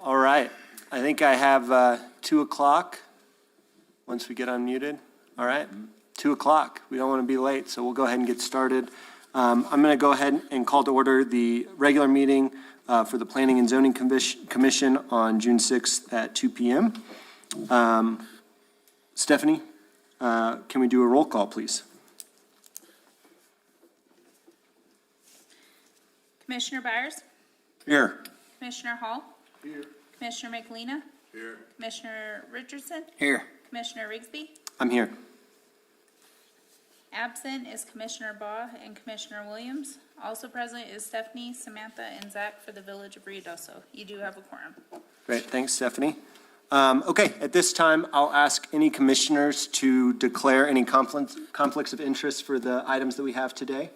All right. I think I have 2 o'clock once we get unmuted. All right. 2 o'clock. We don't want to be late, so we'll go ahead and get started. I'm going to go ahead and call to order the regular meeting for the Planning and Zoning Commission on June 6th at 2 p.m. Stephanie, can we do a roll call, please? Commissioner Byers? Here. Commissioner Hall? Here. Commissioner McLean? Here. Commissioner Richardson? Here. Commissioner Rigsby? I'm here. Absent is Commissioner Baugh and Commissioner Williams. Also present is Stephanie, Samantha, and Zach for the Village of Ruidoso. You do have a quorum. Great, thanks, Stephanie. Okay, at this time, I'll ask any commissioners to declare any conflicts of interest for the items that we have today.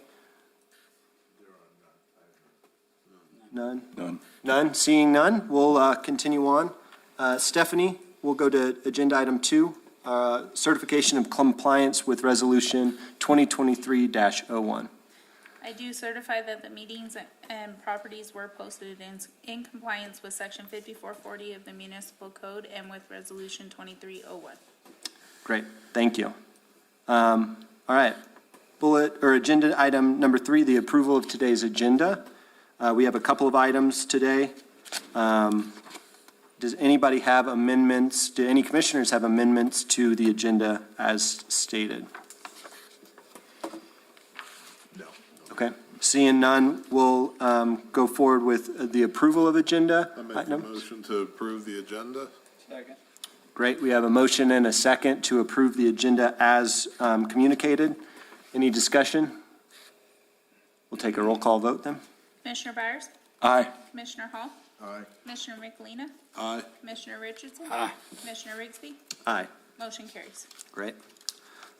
None? None. None? Seeing none, we'll continue on. Stephanie, we'll go to agenda item 2, certification of compliance with resolution 2023-01. I do certify that the meetings and properties were posted in compliance with section 5440 of the municipal code and with resolution 2301. Great, thank you. All right, agenda item number 3, the approval of today's agenda. We have a couple of items today. Does anybody have amendments? Do any commissioners have amendments to the agenda as stated? No. Okay, seeing none, we'll go forward with the approval of agenda I make a items. motion to approve the agenda. Great, we have a motion and a second to approve the agenda as communicated. Any discussion? We'll take a roll call vote then. Commissioner Byers? Aye. Commissioner Hall? Aye. Commissioner McLean? Aye. Commissioner Richardson? Aye. Commissioner Rigsby? Aye. Motion carries. Great.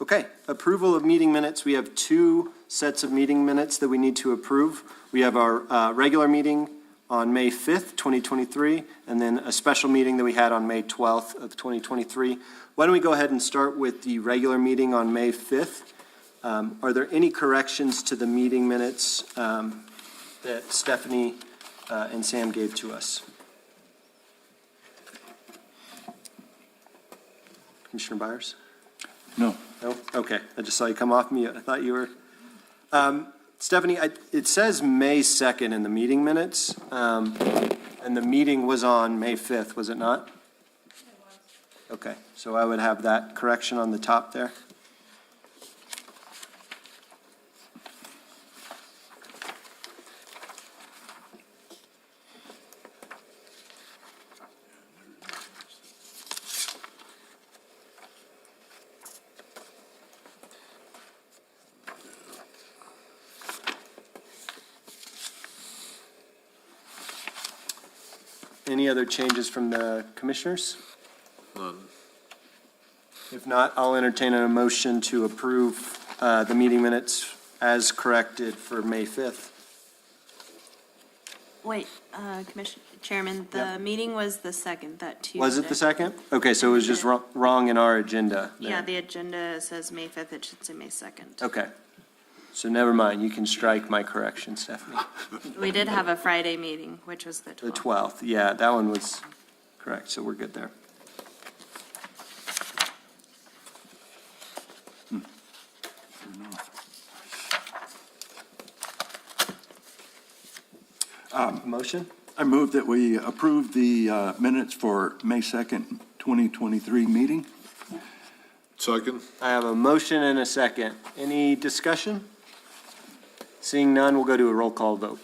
Okay, approval of meeting minutes. We have 2 sets of meeting minutes that we need to approve. We have our regular meeting on May 5th, 2023, and then a special meeting that we had on May 12th of 2023. Why don't we go ahead and start with the regular meeting on May 5th? Are there any corrections to the meeting minutes that Stephanie and Sam gave to us? Commissioner Byers? No. No? Okay, I just saw you come off mute. I thought you were. Stephanie, it says May 2nd in the meeting minutes, and the meeting was on May 5th, was it not? It was. Okay, so I would have that correction on the top there. Any other changes from the commissioners? None. If not, I'll entertain a motion to approve the meeting minutes as corrected for May 5th. Wait, Chairman, the Yep. meeting was the 2nd, that Tuesday. Was it the 2nd? Okay, so it was just wrong in our agenda there. Yeah, the agenda says May 5th, it should say May 2nd. Okay, so never mind, you can strike my correction, Stephanie. We did have a Friday meeting, which was the 12th. The 12th, yeah, that one was correct, so we're good there. Motion? I move that we approve the minutes for May 2nd, 2023 meeting. Second. I have a motion and a second. Any discussion? Seeing none, we'll go to a roll call vote.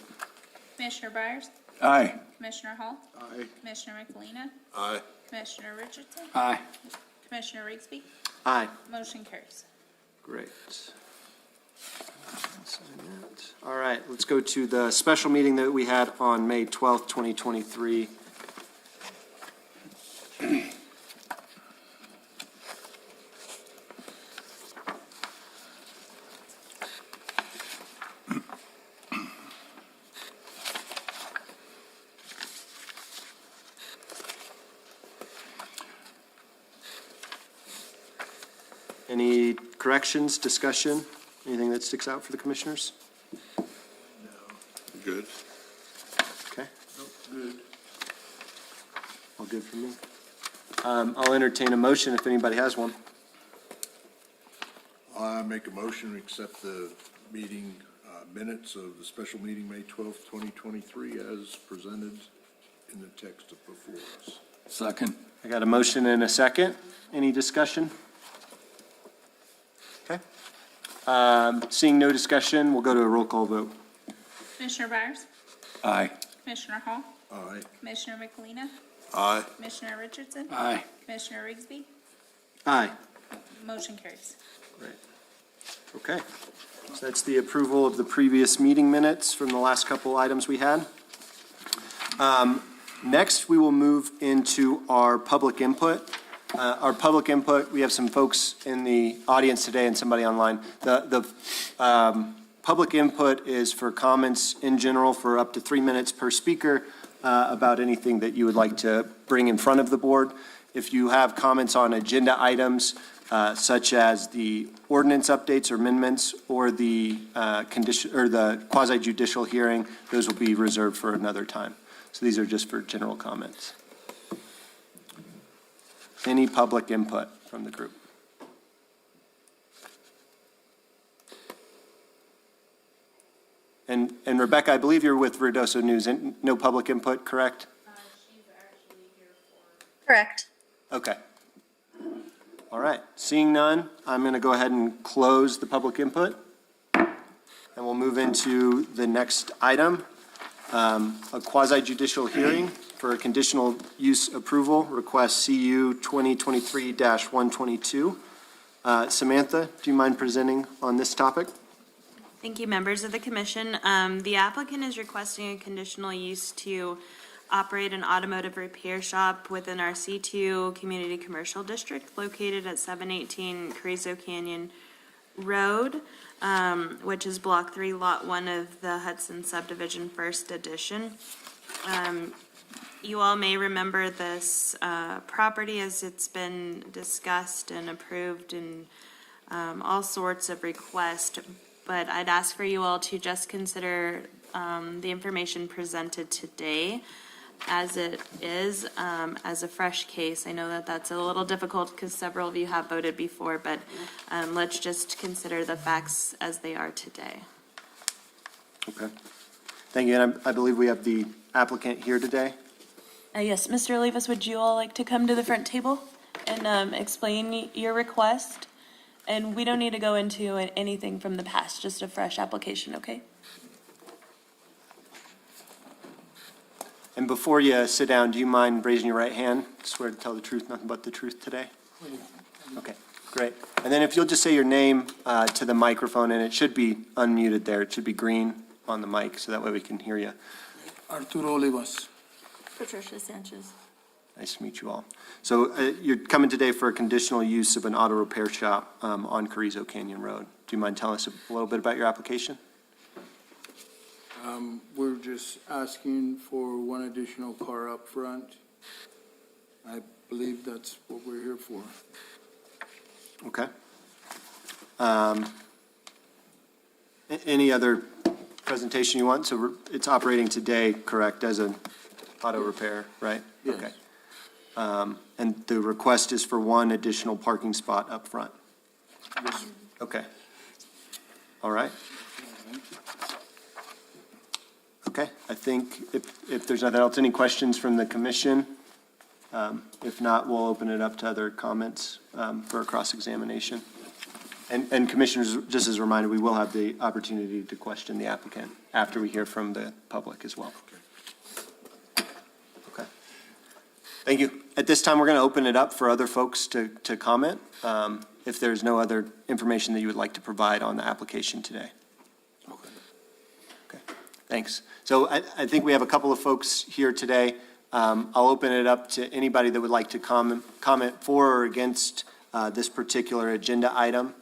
Commissioner Byers? Aye. Commissioner Hall? Aye. Commissioner McLean? Aye. Commissioner Richardson? Aye. Commissioner Rigsby? Aye. Motion carries. Great. All right, let's go to the special meeting that we had on May 12th, 2023. Any corrections, discussion, anything that sticks out for the commissioners? Good. Okay. Good. All good for me. I'll entertain a motion if anybody has one. I make a motion to accept the meeting minutes of the special meeting, May 12th, 2023, as presented in the text before us. Second. I got a motion and a second. Any discussion? Okay. Seeing no discussion, we'll go to a roll call vote. Commissioner Byers? Aye. Commissioner Hall? Aye. Commissioner Michelina? Aye. Commissioner Richardson? Aye. Commissioner Rigsby? Aye. Motion carries. Great. Okay. So that's the approval of the previous meeting minutes from the last couple items we had. Next, we will move into our public input. Our public input, we have some folks in the audience today and somebody online. The public input is for comments in general for up to 3 minutes per speaker about anything that you would like to bring in front of the board. If you have comments on agenda items, such as the ordinance updates or amendments or the condition or the quasi judicial hearing, those will be reserved for another time. So these are just for general comments. Any public input from the group? And Rebecca, I believe you're with Verdoso News, and no public input, correct? Correct. Okay. All right, seeing none, I'm going to go ahead and close the public input. And we'll move into the next item, a quasi judicial hearing for a conditional use approval, request CU 2023-122. Samantha, do you mind presenting on this topic? Thank you, members of the commission. The applicant is requesting a conditional use to operate an automotive repair shop within our C2 Community Commercial District located at 718 Carrizo Canyon Road, which is Block 3, Lot 1 of the Hudson Subdivision First Edition. You all may remember this property as it's been discussed and approved in all sorts of requests, but I'd ask for you all to just consider the information presented today as it is, as a fresh case. I know that that's a little difficult because several of you have voted before, but let's just consider the facts as they are today. Okay. Thank you, and I believe we have the applicant here today. Yes, Mr. Olivas, would you all like to come to the front table and explain your request? And we don't need to go into anything from the past, just a fresh application, okay? And before you sit down, do you mind raising your right hand? Swear to tell the truth, nothing but the truth today? Okay, great. And then if you'll just say your name to the microphone, and it should be unmuted there. It should be green on the mic, so that way we can hear you. Arturo Olivas. Patricia Sanchez. Nice to meet you all. So you're coming today for a conditional use of an auto repair shop on Carrizo Canyon Road. Do you mind telling us a little bit about your application? We're just asking for one additional car up front. I believe that's what we're here for. Okay. Any other presentation you want? So it's operating today, correct, as an auto repair, right? Yes. Okay. And the request is for one additional parking spot up front? Yes. Okay. All right. Okay, I think if there's nothing else, any questions from the commission? If not, we'll open it up to other comments for a cross-examination. And commissioners, just as a reminder, we will have the opportunity to question the applicant after we hear from the public as well. Okay. Thank you. At this time, we're going to open it up for other folks to comment, if there's no other information that you would like to provide on the application today. Okay. Okay, thanks. So I think we have a couple of folks here today. I'll open it up to anybody that would like to comment for or against this particular agenda item.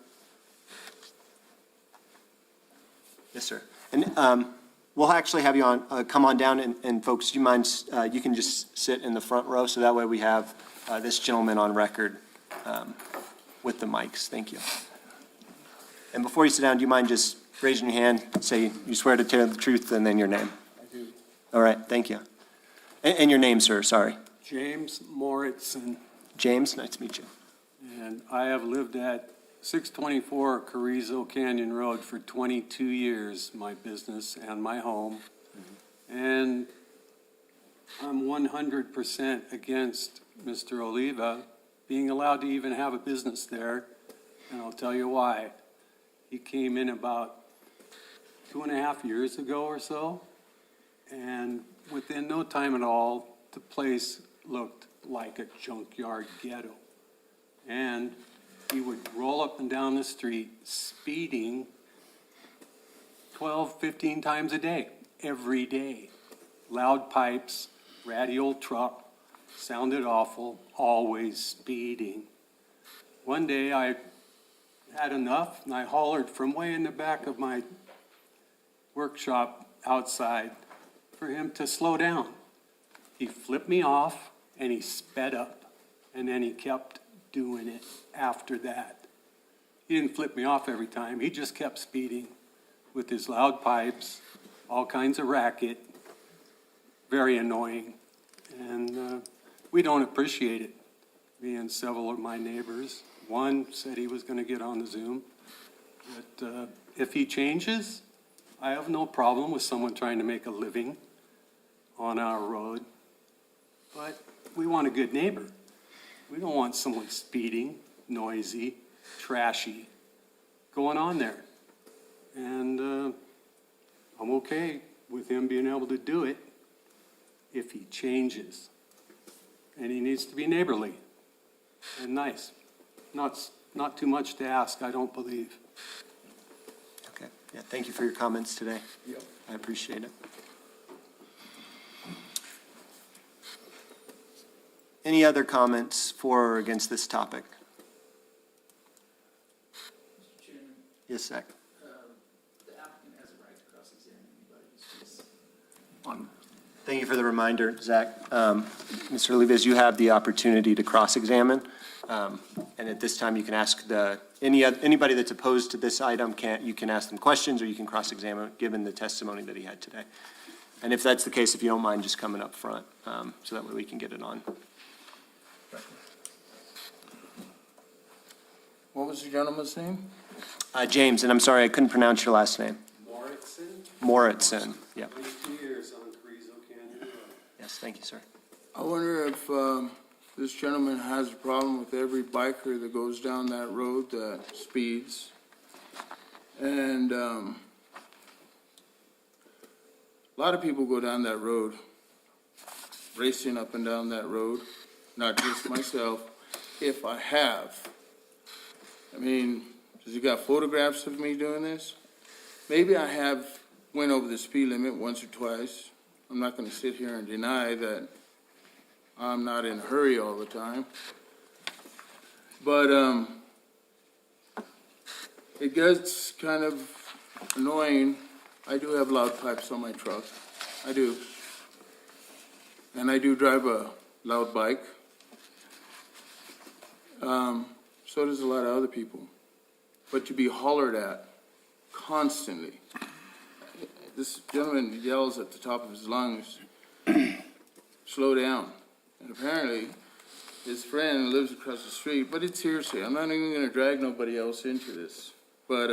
Yes, sir. And we'll actually have you on, come on down, and folks, do you mind, you can just sit in the front row, so that way we have this gentleman on record with the mics. Thank you. And before you sit down, do you mind just raising your hand, say you swear to tell the truth, and then your name? I do. All right, thank you. And your name, sir, sorry. James Moritzen, James, nice to meet you. and I have lived at 624 Carrizo Canyon Road for 22 years, my business and my home. And I'm 100% against Mr. Oliva being allowed to even have a business there, and I'll tell you why. He came in about 2.5 years ago or so, and within no time at all, the place looked like a junkyard ghetto. And he would roll up and down the street speeding 12, 15 times a day, every day. Loud pipes, ratty old truck, sounded awful, always speeding. One day I had enough and I hollered from way in the back of my workshop outside for him to slow down. He flipped me off and he sped up, and then he kept doing it after that. He didn't flip me off every time, he just kept speeding with his loud pipes, all kinds of racket, very annoying. And we don't appreciate it. Me and several of my neighbors, one said he was gonna get on the Zoom. But if he changes, I have no problem with someone trying to make a living on our road. But we want a good neighbor. We don't want someone speeding, noisy, trashy, going on there. And I'm okay with him being able to do it if he changes. And he needs to be neighborly and nice. Not too much to ask, I don't believe. Okay, yeah, thank you for your comments today. Yep. I appreciate it. Any other comments for or against this topic? Mr. Chairman, Yes, Zach? the applicant has a right to cross-examine anybody who speaks. Thank you for the reminder, Zach. Mr. Olivas, you have the opportunity to cross-examine. And at this time, you can ask anybody that's opposed to this item, you can ask them questions or you can cross-examine, given the testimony that he had today. And if that's the case, if you don't mind just coming up front, so that way we can get it on. What was the gentleman's name? James, and I'm sorry, I couldn't pronounce your last name. Moritzen, yeah. 22 years on Carrizo Canyon Road. Yes, thank you, sir. I wonder if this gentleman has a problem with every biker that goes down that road that speeds. And a lot of people go down that road, racing up and down that road, not just myself, if I have. I mean, has he got photographs of me doing this? Maybe I have went over the speed limit once or twice. I'm not gonna sit here and deny that I'm not in a hurry all the time. But, it gets kind of annoying. I do have loud pipes on my truck. I do. And I do drive a loud bike. So does a lot of other people. But to be hollered at constantly. This gentleman yells at the top of his lungs, slow down. And apparently, his friend lives across the street, but it's hearsay. I'm not even gonna drag nobody else into this. But,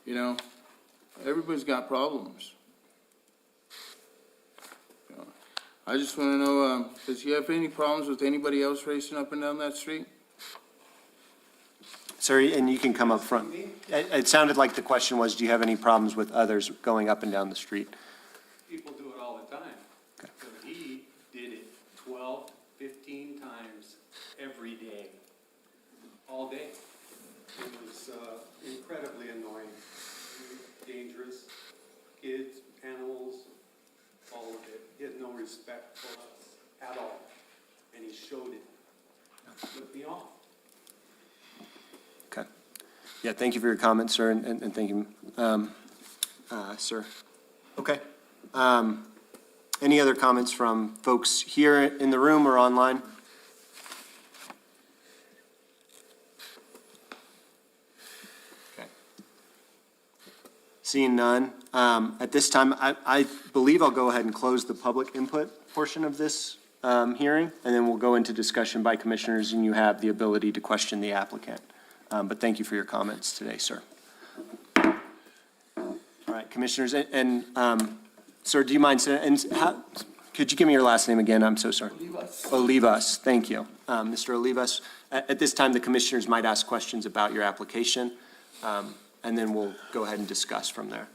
you know, everybody's got problems. You know, I just wanna know, does he have any problems with anybody else racing up and down that street? Sir, and you can come up front. It sounded like the question was, do you have any problems with others going up and down the street? People do it all the time. Okay. So he did it 12, 15 times every day, all day. It was incredibly annoying, dangerous, kids, animals, all of it. He had no respect for us at all, and he showed it. Flipped me off. Okay. Yeah, thank you for your comments, sir, and thank you, sir. Okay. Any other comments from folks here in the room or online? Okay. Seeing none, at this time, I believe I'll go ahead and close the public input portion of this hearing, and then we'll go into discussion by commissioners, and you have the ability to question the applicant. But thank you for your comments today, sir. All right, commissioners, and, sir, do you mind, could you give me your last name again? I'm so sorry. Olivas, thank you. Mr. Olivas, at this time, the commissioners might ask questions about your application, and then we'll go ahead and discuss from there.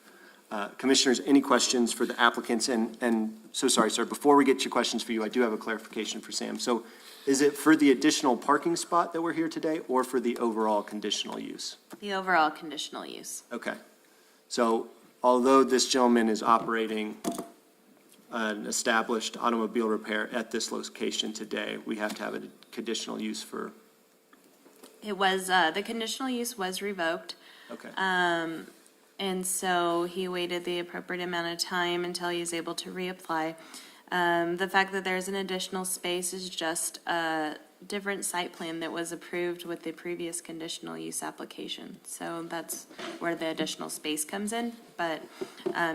Commissioners, any questions for the applicants? And so sorry, sir, before we get to questions for you, I do have a clarification for Sam. So is it for the additional parking spot that we're here today, or for the overall conditional use? The overall conditional use. Okay. So although this gentleman is operating an established automobile repair at this location today, we have to have a conditional use for, It was, the conditional use was revoked. okay. And so he waited the appropriate amount of time until he was able to reapply. The fact that there's an additional space is just a different site plan that was approved with the previous conditional use application. So that's where the additional space comes in. But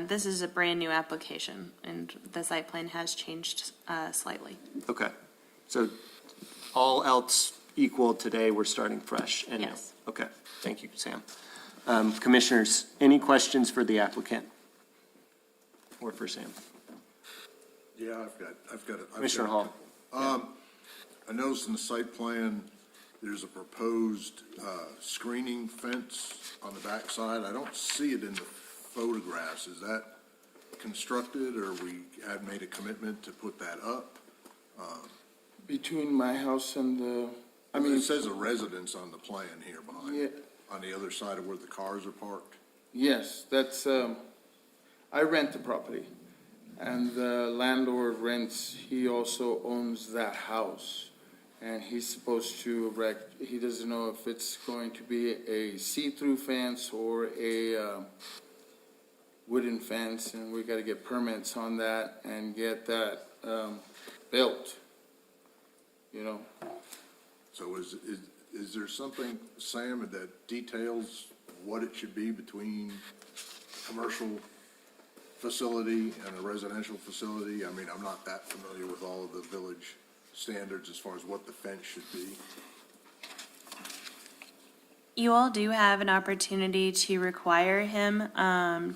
this is a brand-new application, and the site plan has changed slightly. Okay. So all else equal today, we're starting fresh and new? Yes. Okay. Thank you, Sam. Commissioners, any questions for the applicant? Or for Sam? Yeah, I've got it. Commissioner Hall? I noticed in the site plan, there's a proposed screening fence on the backside. I don't see it in the photographs. Is that constructed, or we had made a commitment to put that up? Between my house and the, It says a residence on the plan here behind, yeah, on the other side of where the cars are parked. yes, that's, I rent the property. And the landlord rents, he also owns that house. And he's supposed to erect, he doesn't know if it's going to be a see-through fence or a wooden fence, and we gotta get permits on that and get that built, you know? So is there something, Sam, that details what it should be between commercial facility and a residential facility? I mean, I'm not that familiar with all of the village standards as far as what the fence should be. You all do have an opportunity to require him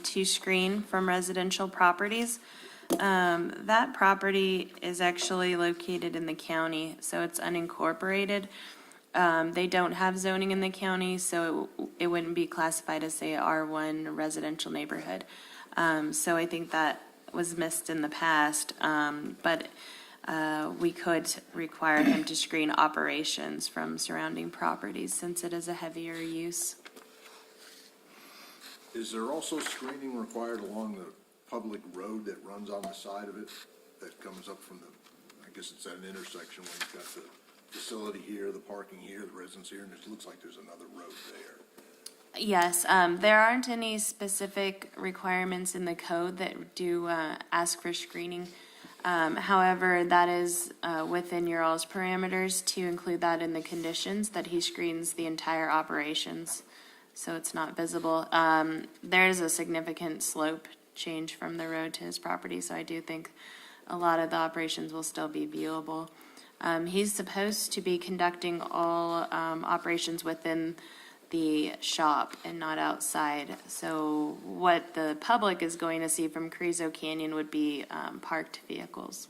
to screen from residential properties. That property is actually located in the county, so it's unincorporated. They don't have zoning in the county, so it wouldn't be classified as, say, R1 residential neighborhood. So I think that was missed in the past, but we could require him to screen operations from surrounding properties since it is a heavier use. Is there also screening required along the public road that runs on the side of it, that comes up from the, I guess it's at an intersection where you've got the facility here, the parking here, the residence here, and it looks like there's another road there? Yes, there aren't any specific requirements in the code that do ask for screening. However, that is within your all's parameters to include that in the conditions, that he screens the entire operations, so it's not visible. There is a significant slope change from the road to his property, so I do think a lot of the operations will still be viewable. He's supposed to be conducting all operations within the shop and not outside. So what the public is going to see from Carrizo Canyon would be parked vehicles.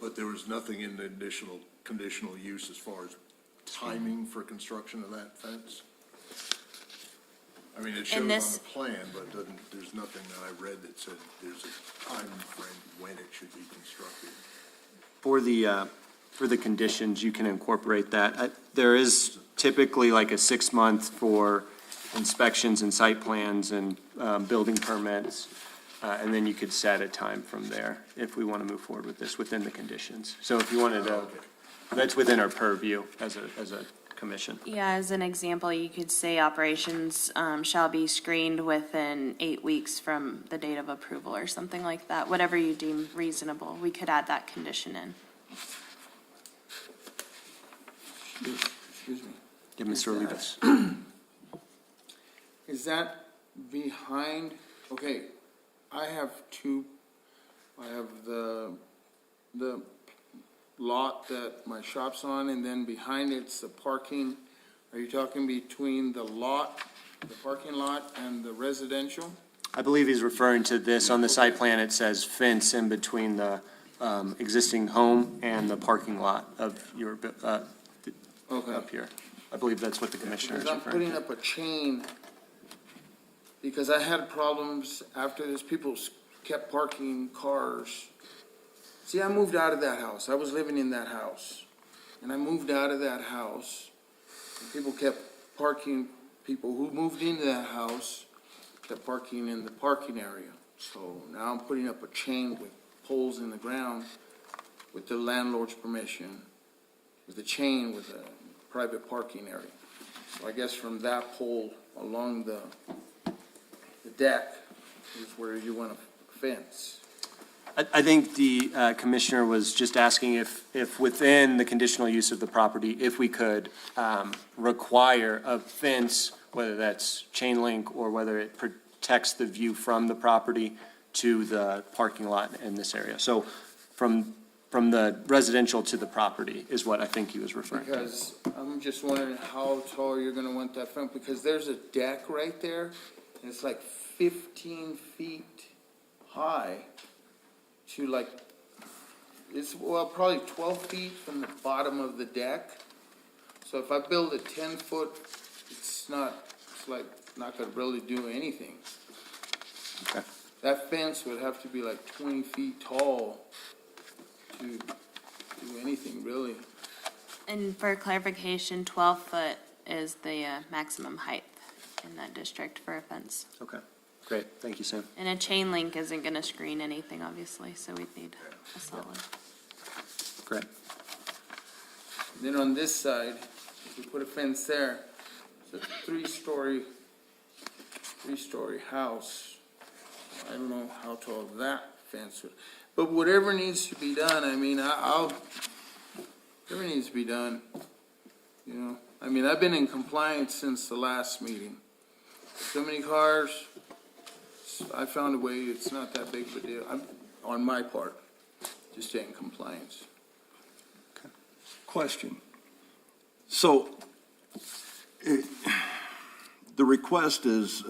But there was nothing in the additional conditional use as far as timing for construction of that fence? I mean, it shows on this- the plan, but there's nothing that I read that said there's a time frame when it should be constructed. For the conditions, you can incorporate that. There is typically like a 6-month for inspections and site plans and building permits. And then you could set a time from there if we want to move forward with this within the conditions. So if you wanted to, that's within our purview as a commission. Yeah, as an example, you could say operations shall be screened within 8 weeks from the date of approval or something like that. Whatever you deem reasonable, we could add that condition in. Excuse me. Give Mr. Olivas. Is that behind, okay, I have two I have the lot that my shop's on, and then behind it's the parking. Are you talking between the lot, the parking lot, and the residential? I believe he's referring to this, on the site plan, it says fence in between the existing home and the parking lot of your, Okay. up here. I believe that's what the commissioner is Because I'm referring putting to. up a chain, because I had problems after this, people kept parking cars. See, I moved out of that house, I was living in that house, and I moved out of that house, and people kept parking, people who moved into that house kept parking in the parking area. So now I'm putting up a chain with poles in the ground with the landlord's permission, with a chain with a private parking area. So I guess from that pole along the deck is where you want a fence. I think the commissioner was just asking if within the conditional use of the property, if we could require a fence, whether that's chain link or whether it protects the view from the property to the parking lot in this area. So from the residential to the property is what I think he was referring to. Because I'm just wondering how tall you're gonna want that fence, because there's a deck right there, and it's like 15 feet high to like, it's, well, probably 12 feet from the bottom of the deck. So if I build a 10-foot, it's like, not gonna really do anything. Okay. That fence would have to be like 20 feet tall to do anything, really. And for clarification, 12-foot is the maximum height in that district for a fence. Okay, great. Thank you, Sam. And a chain link isn't going to screen anything, obviously, so we'd need a solid. Great. Then on this side, if we put a fence there, it's a three-story house. I don't know how tall that fence would, but whatever needs to be done, I mean, whatever needs to be done, you know? I mean, I've been in compliance since the last meeting. So many cars, I found a way, it's not that big of a deal, on my part, just stay in compliance. Question. So, the request is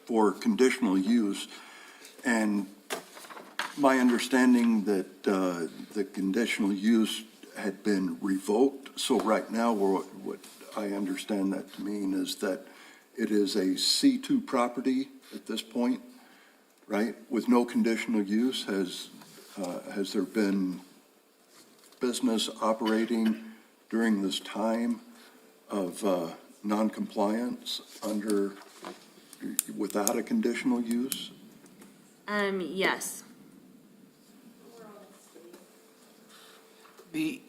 for conditional use, and my understanding that the conditional use had been revoked. So right now, what I understand that to mean is that it is a C2 property at this point, right? With no conditional use. Has there been business operating during this time of noncompliance without a conditional use? Yes. The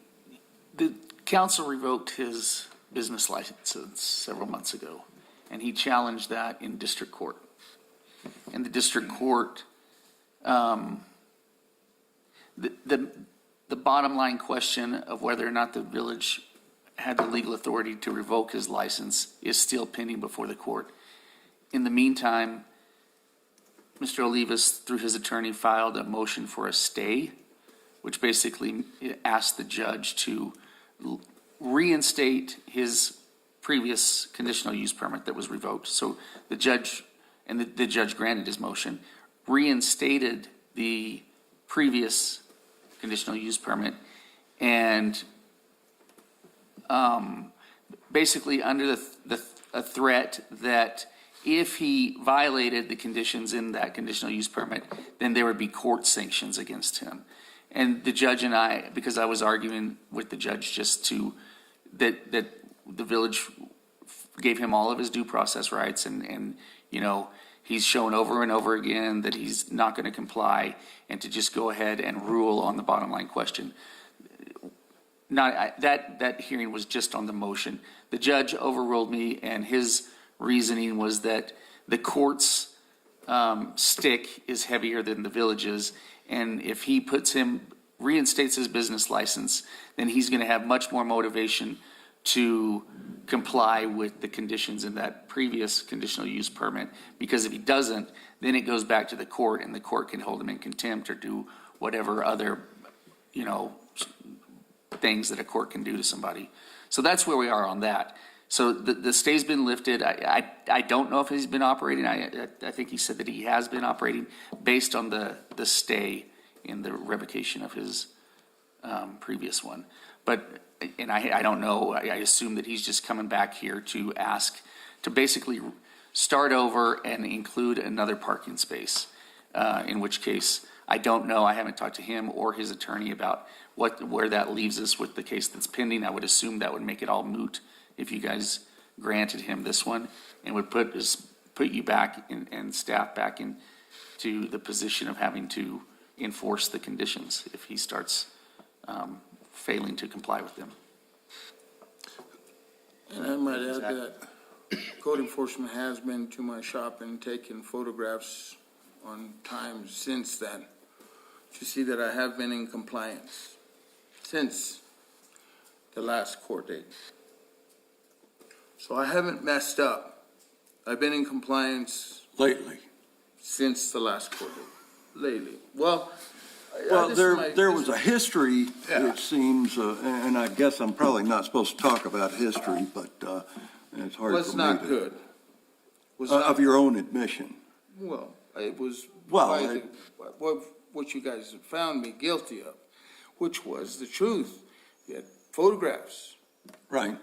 council revoked his business license several months ago, and he challenged that in district court. And the district court, the bottom line question of whether or not the village had the legal authority to revoke his license is still pending before the court. In the meantime, Mr. Olivas, through his attorney, filed a motion for a stay, which basically asked the judge to reinstate his previous conditional use permit that was revoked. So the judge, and the judge granted his motion, reinstated the previous conditional use permit, and basically under a threat that if he violated the conditions in that conditional use permit, then there would be court sanctions against him. And the judge and I, because I was arguing with the judge just that the village gave him all of his due process rights, and you know, he's shown over and over again that he's not going to comply, and to just go ahead and rule on the bottom line question. That hearing was just on the motion. The judge overruled me, and his reasoning was that the court's stick is heavier than the village's, and if he reinstates his business license, then he's going to have much more motivation to comply with the conditions in that previous conditional use permit. Because if he doesn't, then it goes back to the court, and the court can hold him in contempt or do whatever other, things that a court can do to somebody. So that's where we are on that. So the stay's been lifted. I don't know if he's been operating. I think he said that he has been operating based on the stay in the revocation of his previous one. But, and I don't know, I assume that he's just coming back here to ask, to basically start over and include another parking space. In which case, I don't know, I haven't talked to him or his attorney about where that leaves us with the case that's pending. I would assume that would make it all moot if you guys granted him this one, and would put you back and staff back into the position of having to enforce the conditions if he starts failing to comply with them. And I might add that code enforcement has been to my shop and taken photographs on times since then to see that I have been in compliance since the last court date. So I haven't messed up. I've been in compliance Lately. since the last court date, lately. Well, Well, this there, is my- there this- was a history, Yeah. it seems, and I guess I'm probably not supposed to talk about history, but it's hard for me was not to- good. Was Of not, your own admission. well, it was Well, by what you guys have found me guilty of, which was the truth. You had photographs, Right.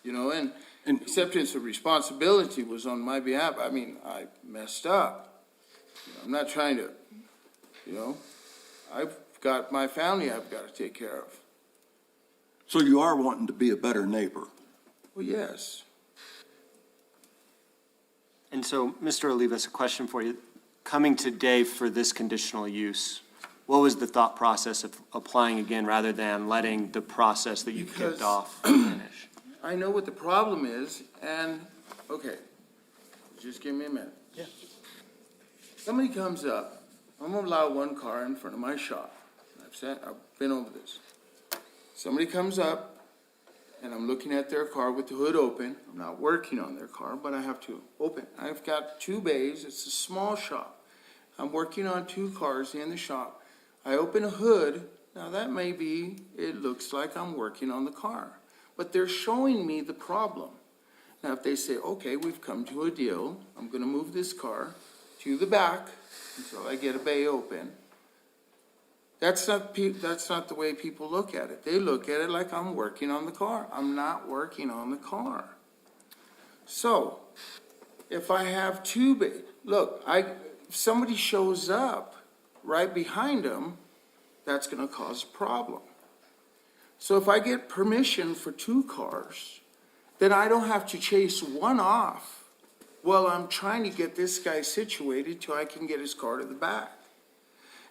and And- acceptance of responsibility was on my behalf. I mean, I messed up. I'm not trying to, I've got my family I've got to take care of. So you are wanting to be a better neighbor. Well, yes. And so, Mr. Olivas, a question for you. Coming today for this conditional use, what was the thought process of applying again rather than letting the process that you Because- kicked off finish? I know what the problem is, and, okay, just give me a minute. Yeah. Somebody comes up, I'm gonna allow one car in front of my shop. I've been over this. Somebody comes up, and I'm looking at their car with the hood open. I'm not working on their car, but I have to open. I've got 2 bays, it's a small shop. I'm working on 2 cars in the shop. I open a hood, now that may be, it looks like I'm working on the car. But they're showing me the problem. Now, if they say, okay, we've come to a deal, I'm gonna move this car to the back until I get a bay open. That's not the way people look at it. They look at it like I'm working on the car. I'm not working on the car. So, if I have 2 bay, look, if somebody shows up right behind them, that's gonna cause a problem. So if I get permission for 2 cars, then I don't have to chase one off while I'm trying to get this guy situated till I can get his car to the back.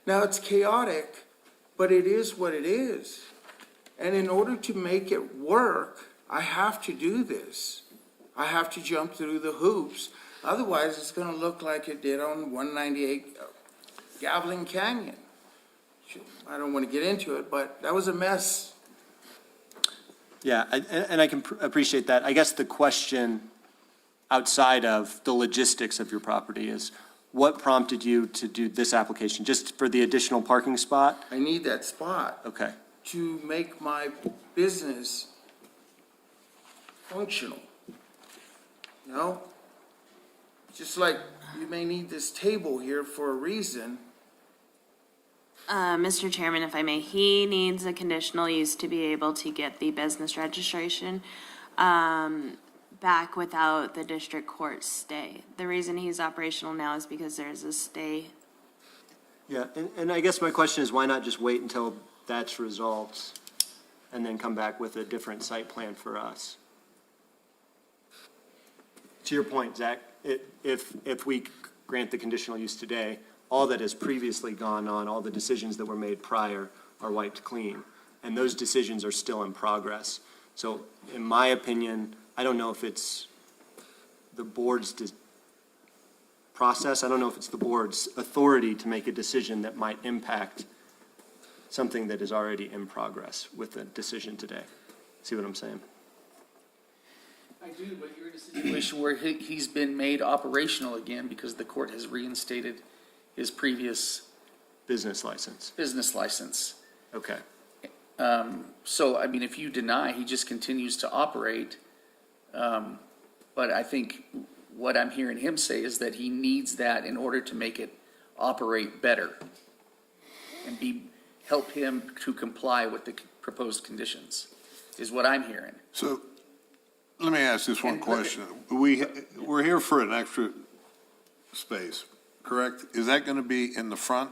Now, it's chaotic, but it is what it is. And in order to make it work, I have to do this. I have to jump through the hoops. Otherwise, it's gonna look like it did on 198 Gavilan Canyon. I don't wanna get into it, but that was a mess. Yeah, and I can appreciate that. I guess the question outside of the logistics of your property is, what prompted you to do this application? Just for the additional parking spot? I need that spot Okay. to make my business functional. Just like you may need this table here for a reason. Mr. Chairman, if I may, he needs a conditional use to be able to get the business registration back without the district court stay. The reason he's operational now is because there's a stay. Yeah, and I guess my question is, why not just wait until that's resolved and then come back with a different site plan for us? To your point, Zach, if we grant the conditional use today, all that has previously gone on, all the decisions that were made prior are wiped clean. And those decisions are still in progress. So in my opinion, I don't know if it's the board's process, I don't know if it's the board's authority to make a decision that might impact something that is already in progress with the decision today. See what I'm saying? I do, but you're in a situation where he's been made operational again because the court has reinstated his previous Business license. business license. Okay. So, I mean, if you deny, he just continues to operate. But I think what I'm hearing him say is that he needs that in order to make it operate better and help him to comply with the proposed conditions, is what I'm hearing. So, let me ask this one question. We're here for an extra space, correct? Is that gonna be in the front?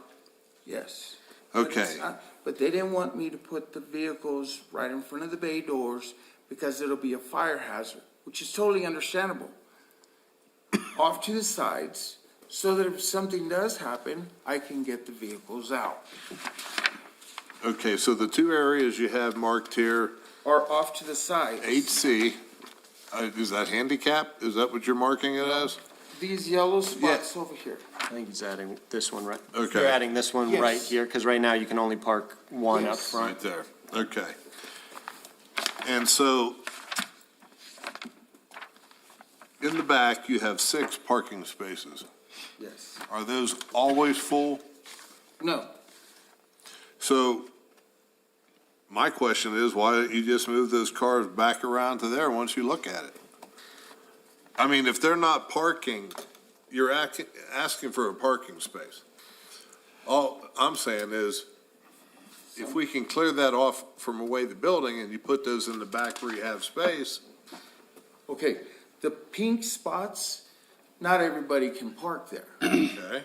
Yes. But it's Okay. not- But they didn't want me to put the vehicles right in front of the bay doors because it'll be a fire hazard, which is totally understandable. Off to the sides, so that if something does happen, I can get the vehicles out. Okay, so the two areas you have marked here, Or off to the side. 8C, is that handicap? Is that what you're marking it as? These yellow spots over here. I think he's adding this one right. Okay. You're adding this one right Yes. here, because right now you can only park one up Yes. front. Right there, okay. And so, in the back, you have 6 parking spaces. Yes. Are those always full? No, So, my question is, why don't you just move those cars back around to there once you look at it? I mean, if they're not parking, you're asking for a parking space. All I'm saying is, if we can clear that off from away the building and you put those in the back where you have space, okay, the pink spots, not everybody can park there. okay?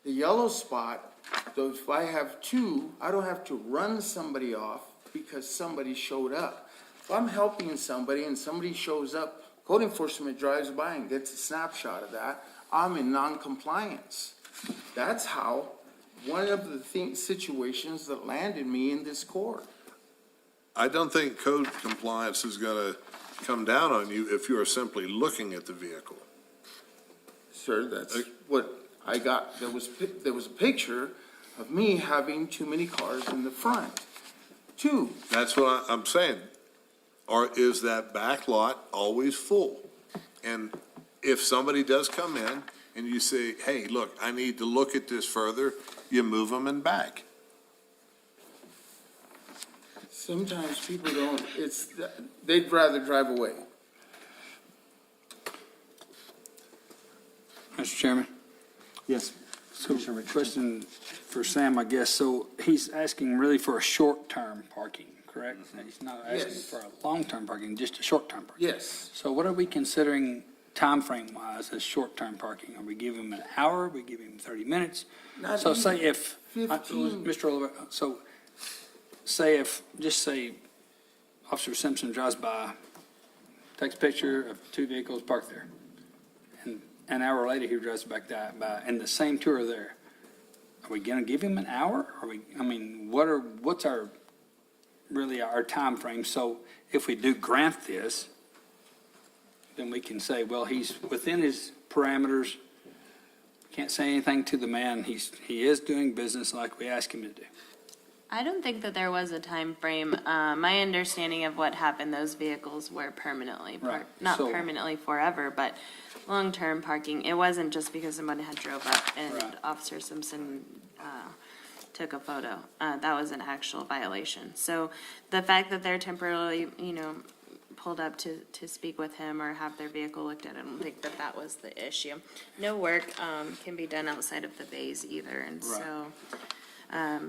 The yellow spot, though, if I have two, I don't have to run somebody off because somebody showed up. If I'm helping somebody and somebody shows up, code enforcement drives by and gets a snapshot of that, I'm in non-compliance. That's how, one of the situations that landed me in this court. I don't think code compliance is gonna come down on you if you are simply looking at the vehicle. Sir, that's what I got. There was a picture of me having too many cars in the front. Two, That's what I'm saying. Or is that back lot always full? And if somebody does come in and you say, hey, look, I need to look at this further, you move them in back. sometimes people don't, they'd rather drive away. Mr. Chairman, Yes. so Commissioner Richardson. question for Sam, I guess. So he's asking really for a short-term parking, correct? He's not asking Yes. for a long-term parking, just a short-term parking. Yes, So what are we considering timeframe wise as short-term parking? Are we giving him an hour? Are we giving him 30 minutes? not So say even if, 15. Mr. Oliver, so say if, just say Officer Simpson drives by, takes a picture of 2 vehicles parked there. And an hour later, he drives back by, and the same two are there. Are we gonna give him an hour? Are we, I mean, what's our, really our timeframe? So if we do grant this, then we can say, well, he's within his parameters, can't say anything to the man, he is doing business like we ask him to do. I don't think that there was a time frame. My understanding of what happened, those vehicles were permanently Right, parked, not so- permanently forever, but long-term parking. It wasn't just because somebody had drove up and Right. Officer Simpson took a photo. That was an actual violation. So the fact that they're temporarily, pulled up to speak with him or have their vehicle looked at, I don't think that that was the issue. No work can be done outside of the bays either, and so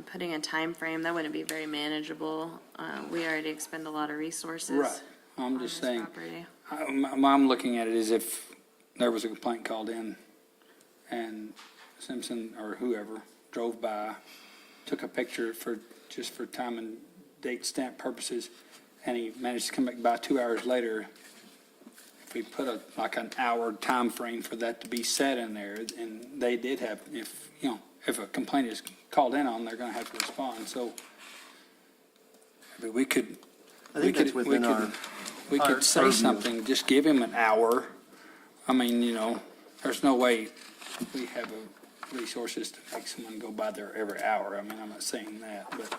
putting a time frame that wouldn't be very manageable. We already expend a lot of resources. Right. I'm on just this saying, property. I'm looking at it as if there was a complaint called in and Simpson or whoever drove by, took a picture just for time and date stamp purposes, and he managed to come back by 2 hours later. If we put an hour time frame for that to be set in there, and they did have, if a complaint is called in on, they're gonna have to respond, so I mean, we could. I think that's within our. We our could say purview. something, just give him an hour. I mean, there's no way we have resources to make someone go by there every hour. I mean, I'm not saying that, but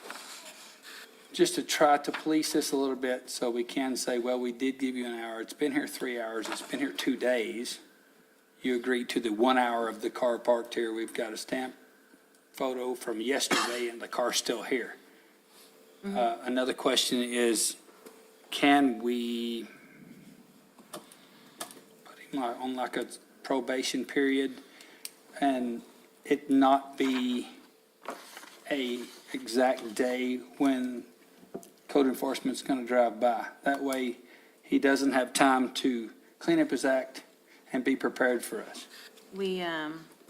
just to try to police this a little bit so we can say, well, we did give you an hour. It's been here 3 hours. It's been here 2 days. You agreed to the 1 hour of the car parked here. We've got a stamp photo from yesterday and the car's still here. Another question is, can we put him on like a probation period and it not be a exact day when code enforcement's going to drive by? That way, he doesn't have time to clean up his act and be prepared for us.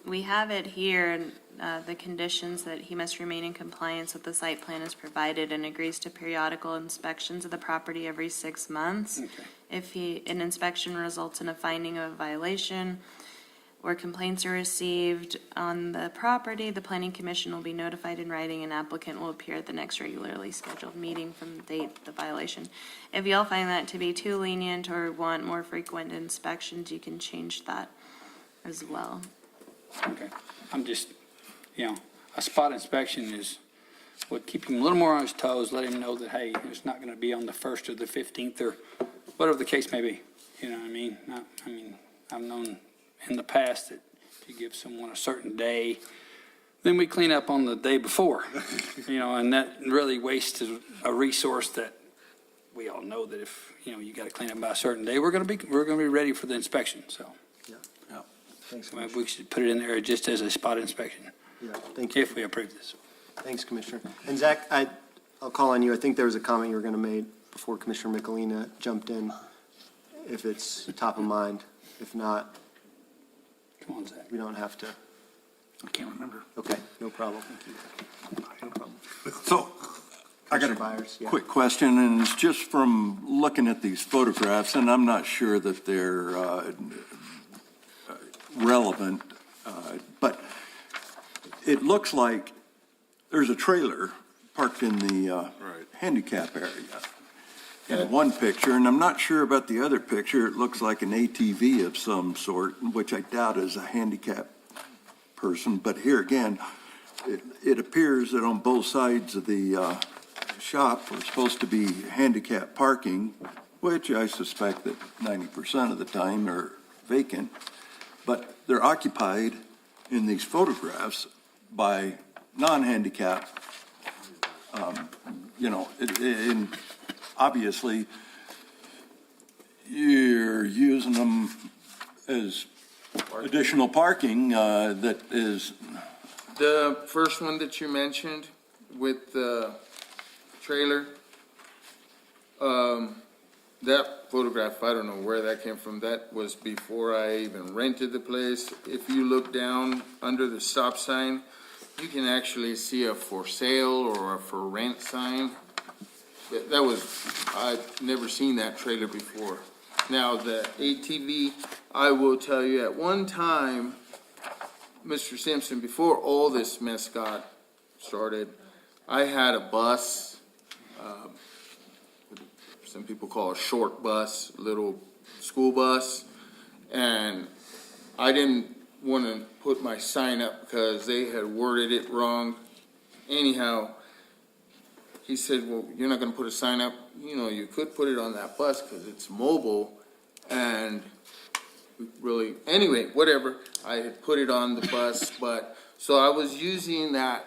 We have it here, and the conditions that he must remain in compliance with the site plan as provided and agrees to periodical inspections of the property every 6 months. Okay. If an inspection results in a finding of a violation or complaints are received on the property, the planning commission will be notified in writing and applicant will appear at the next regularly scheduled meeting from the date of the violation. If y'all find that to be too lenient or want more frequent inspections, you can change that as well. Okay. I'm just, a spot inspection would keep him a little more on his toes, let him know that, hey, it's not going to be on the 1st or the 15th or whatever the case may be. You know what I mean? I've known in the past that if you give someone a certain day, then we clean up on the day before, and that really wastes a resource that we all know that if, you got to clean up by a certain day, we're going to be ready for the inspection, so. Thanks, Maybe Commissioner. we should put it in there just as a spot inspection, Yeah, thank you. if we approve this. Thanks, Commissioner. And Zach, I'll call on you. I think there was a comment you were going to make before Commissioner Michelina jumped in, if it's top of mind. If not, Come on, Zach. we don't have to. I can't remember. Okay, no problem. No problem. So, I got Commissioner a Byers, yeah. quick question, and it's just from looking at these photographs, and I'm not sure that they're relevant, but it looks like there's a trailer parked in the handicap area in one picture, and I'm not sure about the other picture. It looks like an ATV of some sort, which I doubt is a handicap person, but here again, it appears that on both sides of the shop are supposed to be handicap parking, which I suspect that 90% of the time are vacant, but they're occupied in these photographs by non-handicap, and obviously you're using them as additional parking that is, The first one that you mentioned with the trailer, that photograph, I don't know where that came from. That was before I even rented the place. If you look down under the stop sign, you can actually see a for sale or a for rent sign. I've never seen that trailer before. Now, the ATV, I will tell you, at one time, Mr. Simpson, before all this mess got started, I had a bus, some people call it a short bus, little school bus, and I didn't want to put my sign up because they had worded it wrong. Anyhow, he said, well, you're not going to put a sign up? You could put it on that bus because it's mobile, and really, anyway, whatever. I had put it on the bus, so I was using that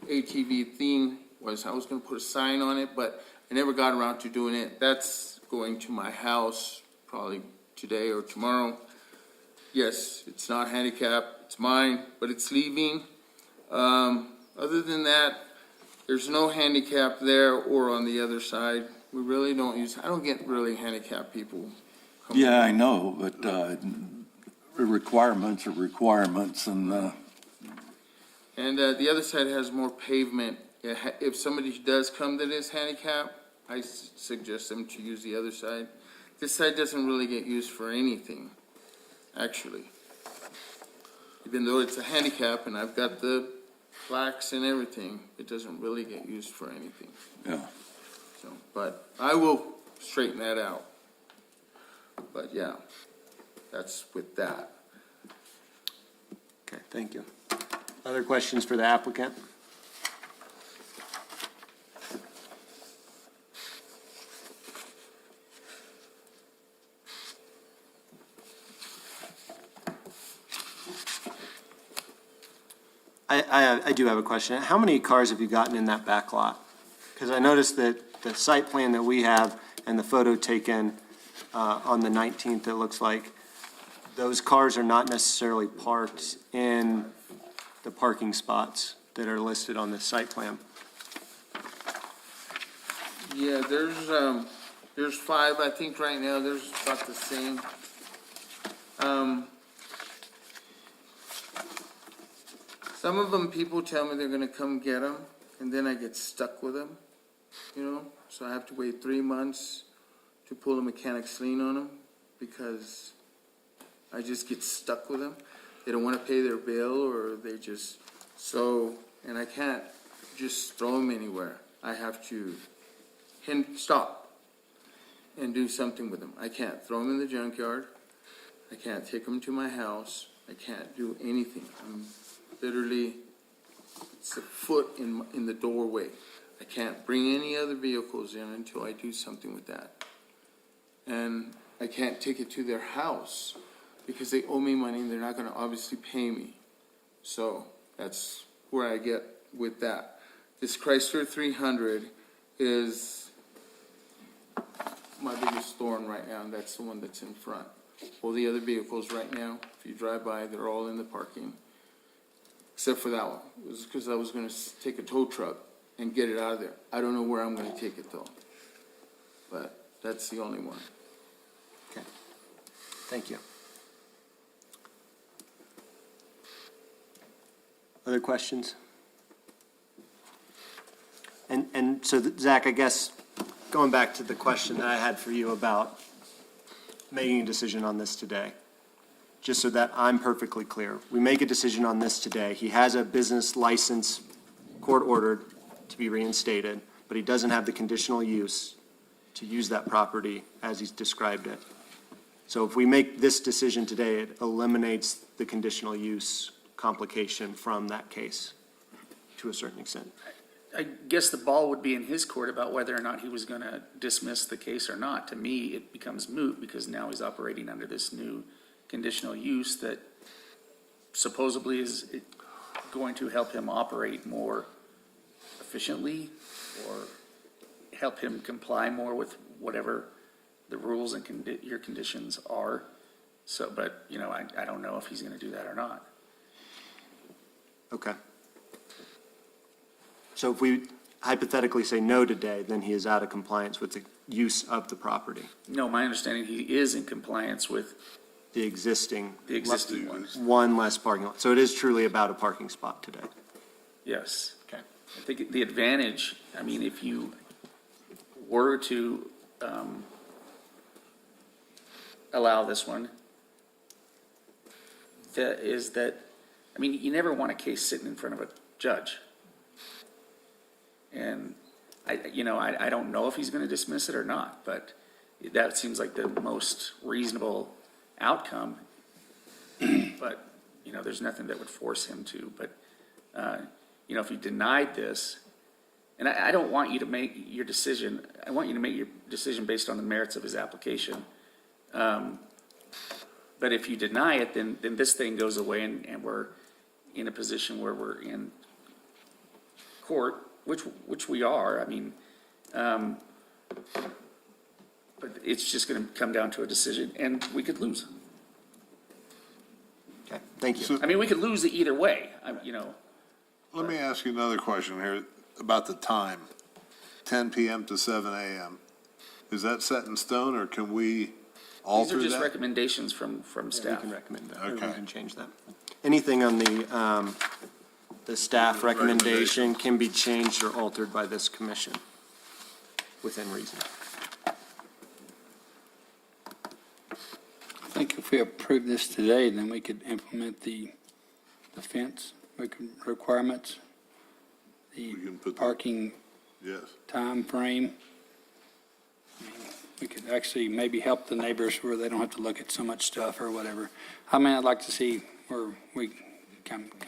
ATV thing, I was going to put a sign on it, but I never got around to doing it. That's going to my house probably today or tomorrow. Yes, it's not handicapped, it's mine, but it's leaving. Other than that, there's no handicap there or on the other side. We really don't I don't get really handicapped people. yeah, I know, but requirements are requirements, and And the other side has more pavement. If somebody does come that is handicapped, I suggest them to use the other side. This side doesn't really get used for anything, actually. Even though it's a handicap and I've got the plaques and everything, it doesn't really get used for anything. yeah. So, but I will straighten that out. But yeah, that's with that. Okay, thank you. Other questions for the applicant? I do have a question. How many cars have you gotten in that back lot? Because I noticed that the site plan that we have and the photo taken on the 19th, it looks like, those cars are not necessarily parked in the parking spots that are listed on the site plan. Yeah, there's 5, I think right now, there's about the same. Some of them, people tell me they're gonna come get them, and then I get stuck with them, you know? So I have to wait 3 months to pull a mechanic's lien on them, because I just get stuck with them. They don't wanna pay their bill, or they just, and I can't just throw them anywhere. I have to stop and do something with them. I can't throw them in the junkyard. I can't take them to my house. I can't do anything. I'm literally, it's a foot in the doorway. I can't bring any other vehicles in until I do something with that. And I can't take it to their house because they owe me money and they're not gonna obviously pay me. So that's where I get with that. This Chrysler 300 is my biggest thorn right now, and that's the one that's in front. All the other vehicles right now, if you drive by, they're all in the parking, except for that one. It was because I was gonna take a tow truck and get it out of there. I don't know where I'm gonna take it though, but that's the only one. Okay. Thank you. Other questions? And so Zach, I guess, going back to the question that I had for you about making a decision on this today, just so that I'm perfectly clear, we make a decision on this today. He has a business license, court-ordered, to be reinstated, but he doesn't have the conditional use to use that property as he's described it. So if we make this decision today, it eliminates the conditional use complication from that case to a certain extent. I guess the ball would be in his court about whether or not he was gonna dismiss the case or not. To me, it becomes moot because now he's operating under this new conditional use that supposedly is going to help him operate more efficiently or help him comply more with whatever the rules and your conditions are. So, but, you know, I don't know if he's gonna do that or not. Okay. So if we hypothetically say no today, then he is out of compliance with the use of the property, No, my understanding, he is in compliance with the existing ones. one less parking lot. So it is truly about a parking spot today. Yes. Okay. I think the advantage, I mean, if you were to allow this one, that, I mean, you never want a case sitting in front of a judge. And I don't know if he's going to dismiss it or not, but that seems like the most reasonable outcome. But, there's nothing that would force him to. But, if he denied this, and I don't want you to make your decision, I want you to make your decision based on the merits of his application. But if you deny it, then this thing goes away and we're in a position where we're in court, which we are, I mean, but it's just gonna come down to a decision, and we could lose. Okay, thank you. I mean, we could lose it either way, Let me ask you another question here about the time, 10 PM to 7 AM. Is that set in stone, or can we These alter are just that? recommendations from Yeah, we staff. can recommend that, or we Okay. can change that. Anything on the staff recommendation can be changed or altered by this commission within reason. I think if we approve this today, then we could implement the fence requirements, the We can put that- parking Yes. time frame. I mean, we could actually maybe help the neighbors where they don't have to look at so much stuff or whatever. I mean, I'd like to see where we kind of,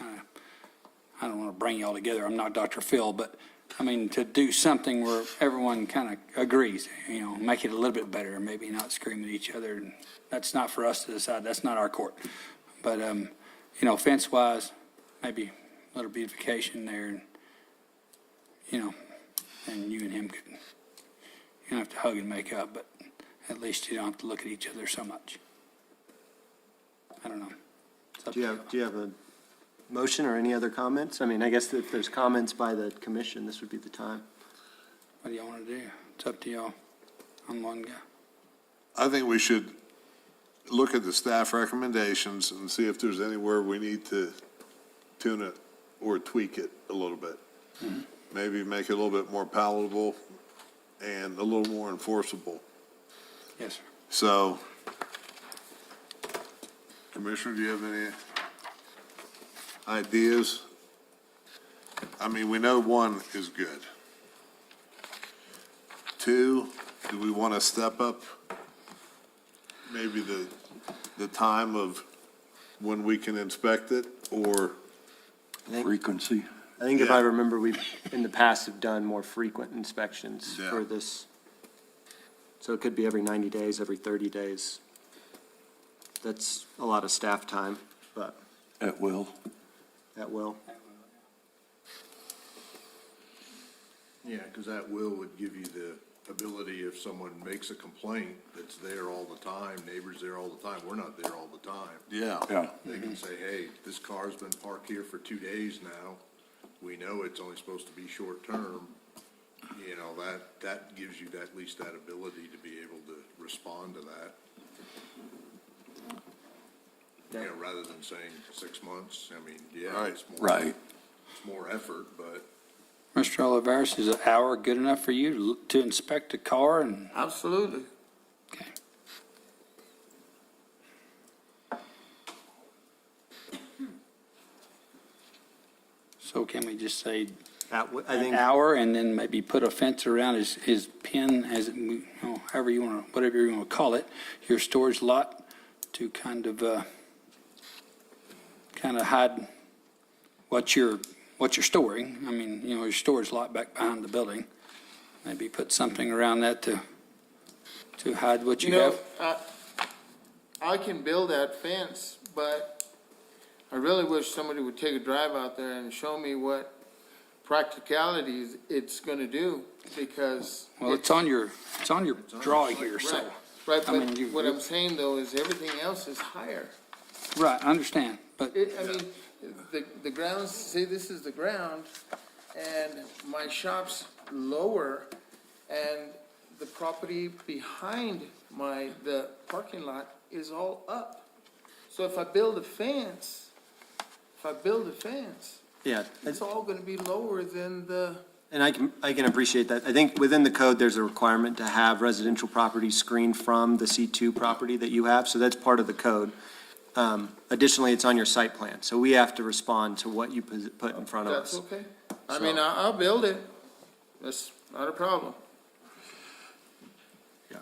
I don't want to bring y'all together, I'm not Dr. Phil, but, I mean, to do something where everyone kind of agrees, make it a little bit better, maybe not scream at each other. That's not for us to decide, that's not our court. But, fence-wise, maybe little beautification there, and, and you and him could, you don't have to hug and make up, but at least you don't have to look at each other so much. I don't know. It's up Do you to have, do you have a motion or any other comments? I mean, I guess if there's comments by the commission, this would be the time. What do y'all want to do? It's up to y'all. I'm one guy. I think we should look at the staff recommendations and see if there's anywhere we need to tune it or tweak it a little bit. Maybe make it a little bit more palatable and a little more enforceable. Yes, sir. So, Commissioner, do you have any ideas? I mean, we know one is good. Two, do we want to step up maybe the time of when we can inspect it, or? Frequency. I think if I Yeah. remember, we've, in the past, have done more frequent inspections Yeah. for this. So it could be every 90 days, every 30 days. That's a lot of staff time, but At will. at will. Yeah, because that would give you the ability, if someone makes a complaint that's there all the time, neighbors there all the time, we're not there all the time. Yeah. Yeah. They can say, hey, this car's been parked here for 2 days now. We know it's only supposed to be short-term. That gives you at least that ability to be able to respond to that. Rather than saying 6 months. I mean, yeah, Right. it's more. Right. It's more effort, but Mr. Oliveris, is an hour good enough for you to inspect a car and, Absolutely. okay. So can we just say I an think, hour and then maybe put a fence around his pen, however you want to, whatever you want to call it, your storage lot to kind of hide what you're storing. I mean, your storage lot back behind the building. Maybe put something around that to hide what you have. I can build that fence, but I really wish somebody would take a drive out there and show me what practicalities it's gonna do, because. Well, it's on your drawing here, so. Right, I mean, but what I'm saying though is everything else is higher. Right, I understand, but The grounds, see, this is the ground, and my shop's lower, and the property behind the parking lot is all up. So if I build a fence, yeah, it's all gonna be lower than the, and I can appreciate that. I think within the code, there's a requirement to have residential properties screened from the C2 property that you have, so that's part of the code. Additionally, it's on your site plan, so we have to respond to what you put in front of that's us. okay. I mean, I'll build it. That's not a problem. Yeah.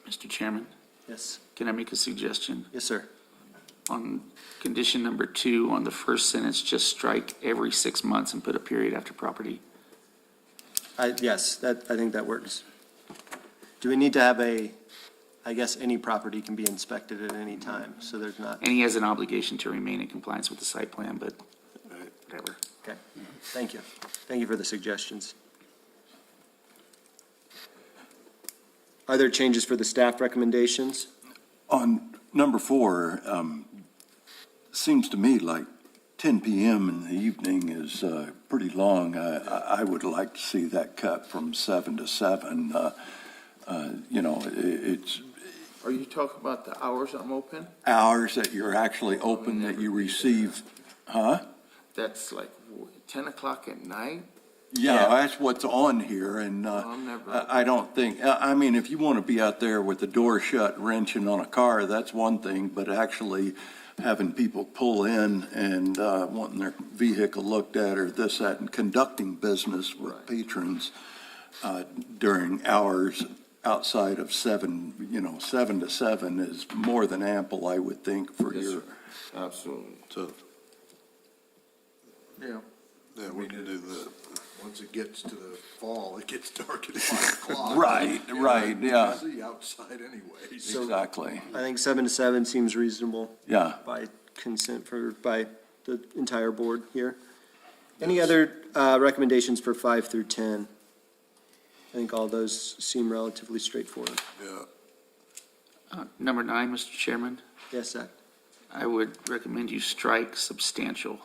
Mr. Chairman, Yes, can I make a suggestion? yes, sir. On condition number 2, on the first sentence, just strike every 6 months and put a period after property. Yes, I think that works. Do we need to have I guess any property can be inspected at any time, so there's not, And he has an obligation to remain in compliance with the site plan, but whatever. okay, thank you. Thank you for the suggestions. Are there changes for the staff recommendations? On number 4, seems to me like 10 p.m. in the evening is pretty long. I would like to see that cut from 7 to 7. It's Are you talking about the hours I'm open? hours that you're actually open, that you receive, huh? That's like 10 o'clock at night? Yeah, that's what's on here, and I'm never- I don't think, I mean, if you want to be out there with the door shut wrenching on a car, that's one thing, but actually having people pull in and wanting their vehicle looked at or this, that, and conducting business with Right. patrons during hours outside of 7, 7 to 7 is more than ample, I would think, for Yes, your, sir. Absolutely. So, Yeah. yeah, we can do that. once it gets to the fall, it gets dark at 5 o'clock. Right, yeah. You see outside anyway. Exactly, I think 7 to 7 seems reasonable yeah. by consent by the entire board here. Any other recommendations for 5 through 10? I think all those seem relatively straightforward. Yeah. Number 9, Mr. Chairman, Yes, Zach? I would recommend you strike substantial.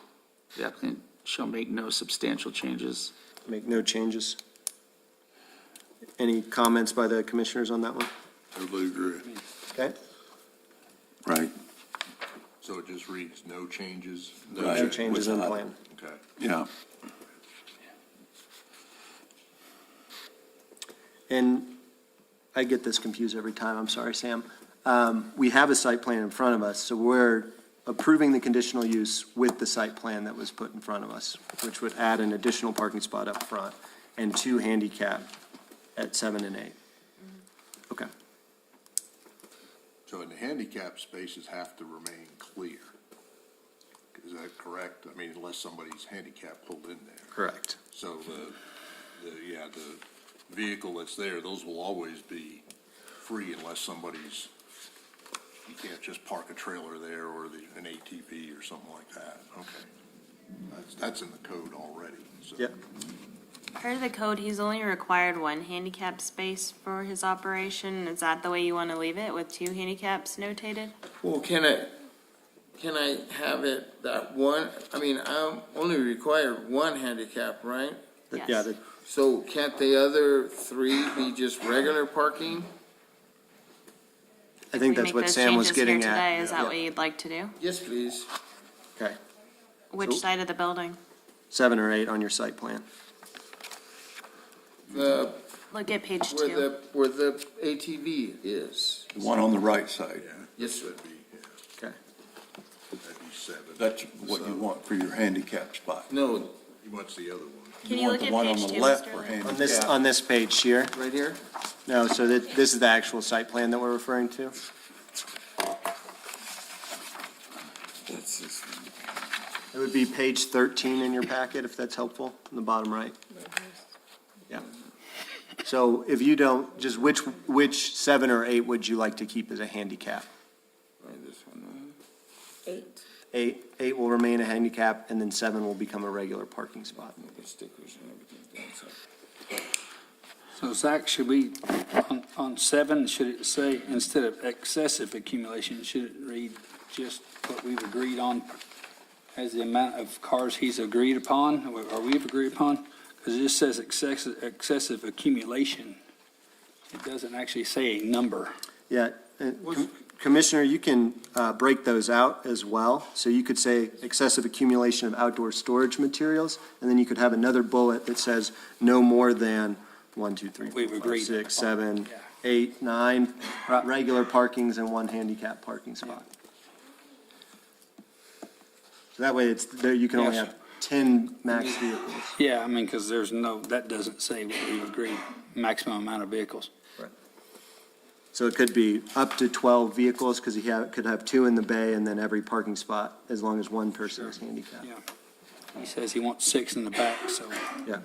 The applicant shall make no substantial changes. Make no changes. Any comments by the commissioners on that one? Totally agree. Okay? Right, So it just reads no changes? No changes in plan. Okay. yeah. And I get this confused every time, I'm sorry, Sam. We have a site plan in front of us, so we're approving the conditional use with the site plan that was put in front of us, which would add an additional parking spot up front and 2 handicap at 7 and 8. Okay, So the handicap spaces have to remain clear. Is that correct? I mean, unless somebody's handicap pulled in there. correct. So the vehicle that's there, those will always be free unless somebody's, you can't just park a trailer there or an ATV or something like that. Okay. That's in the code already, so. Yep. Per the code, he's only required 1 handicap space for his operation. Is that the way you want to leave it, with 2 handicaps notated? Well, can I have it that one, I mean, I'm only required 1 handicap, right? Yeah, Yes. So can't the other 3 be just regular parking? I think We that's make what those Sam was changes here getting today. at. Is that what you'd like to do? Yes, please. Okay, Which So- side of the building? 7 or 8 on your site plan. The, Look at page where 2. the ATV is. The one on the right side, Yes, sir. That'd be, yeah, Okay. that'd be 7. that's what you want for your handicap spot. No, What's the other one? Can you want look the at one page on the 2, left Mr. for Lee? handicap. On this page here? right here? No, so this is the actual site plan that we're referring to? That's just. It would be page 13 in your packet, if that's helpful, in the bottom right. Yeah. So if you don't, just which 7 or 8 would you like to keep as a handicap? Right, this one. 8. 8 will remain a handicap, and then 7 will become a regular parking spot. The stickers and everything. That's it. So Zach, should we, on 7, should it say, instead of excessive accumulation, should it read just what we've agreed on as the amount of cars he's agreed upon, or we've agreed upon? Because it just says excessive accumulation. It doesn't actually say a number. Yeah, and Commissioner, you can break those out as well. So you could say excessive accumulation of outdoor storage materials, and then you could have another bullet that says no more than 1, 2, 3, 4, We've 5, agreed 6, upon. 7, Yeah. 8, 9 Right. regular parkings and 1 handicap parking spot. So that way it's, there, you can only Yes. have 10 max vehicles. Yeah, I mean, because there's no, that doesn't say what we've agreed, maximum amount of vehicles. So it could be up to 12 vehicles, because he could have 2 in the bay and then every parking spot, as long as 1 person is handicapped. Yeah. He says he wants 6 in the back, so. Yeah.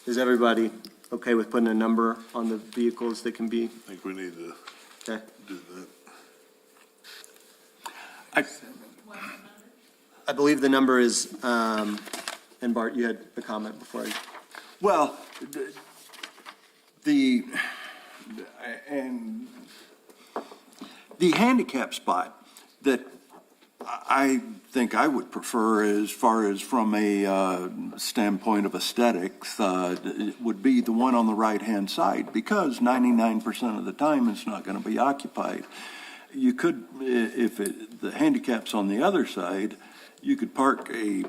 Is everybody okay with putting a number on the vehicles that can be, I think we need to okay? do that. I believe the number is, and Bart, you had a comment before I, Well, and the handicap spot that I think I would prefer, as far as from a standpoint of aesthetics, would be the one on the right-hand side, because 99% of the time it's not going to be occupied. You could, if the handicap's on the other side, you could park a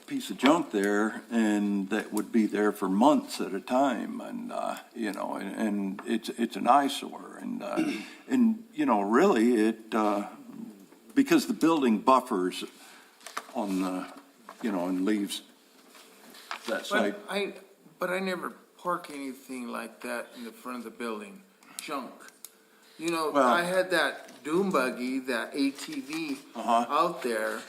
piece of junk there, and that would be there for months at a time, and, and it's an eyesore, and, really, because the building buffers on the, and leaves that side. But I never park anything like that in the front of the building, junk. Well- I had that doom buggy, that ATV out there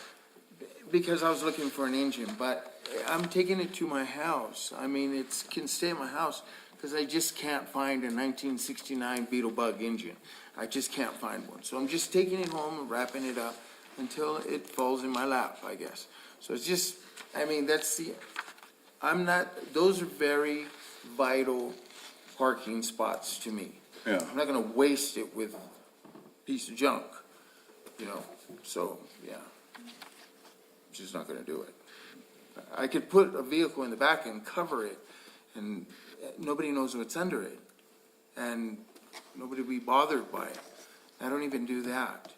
because I was looking for an engine, but I'm taking it to my house. I mean, it can stay in my house because I just can't find a 1969 Beetle Bug engine. I just can't find one. So I'm just taking it home and wrapping it up until it falls in my lap, I guess. So it's just, I mean, those are very vital parking spots to me. Yeah. I'm not gonna waste it with a piece of junk, so, yeah. Just not gonna do it. I could put a vehicle in the back and cover it, and nobody knows what's under it, and nobody will be bothered by it. I don't even do that.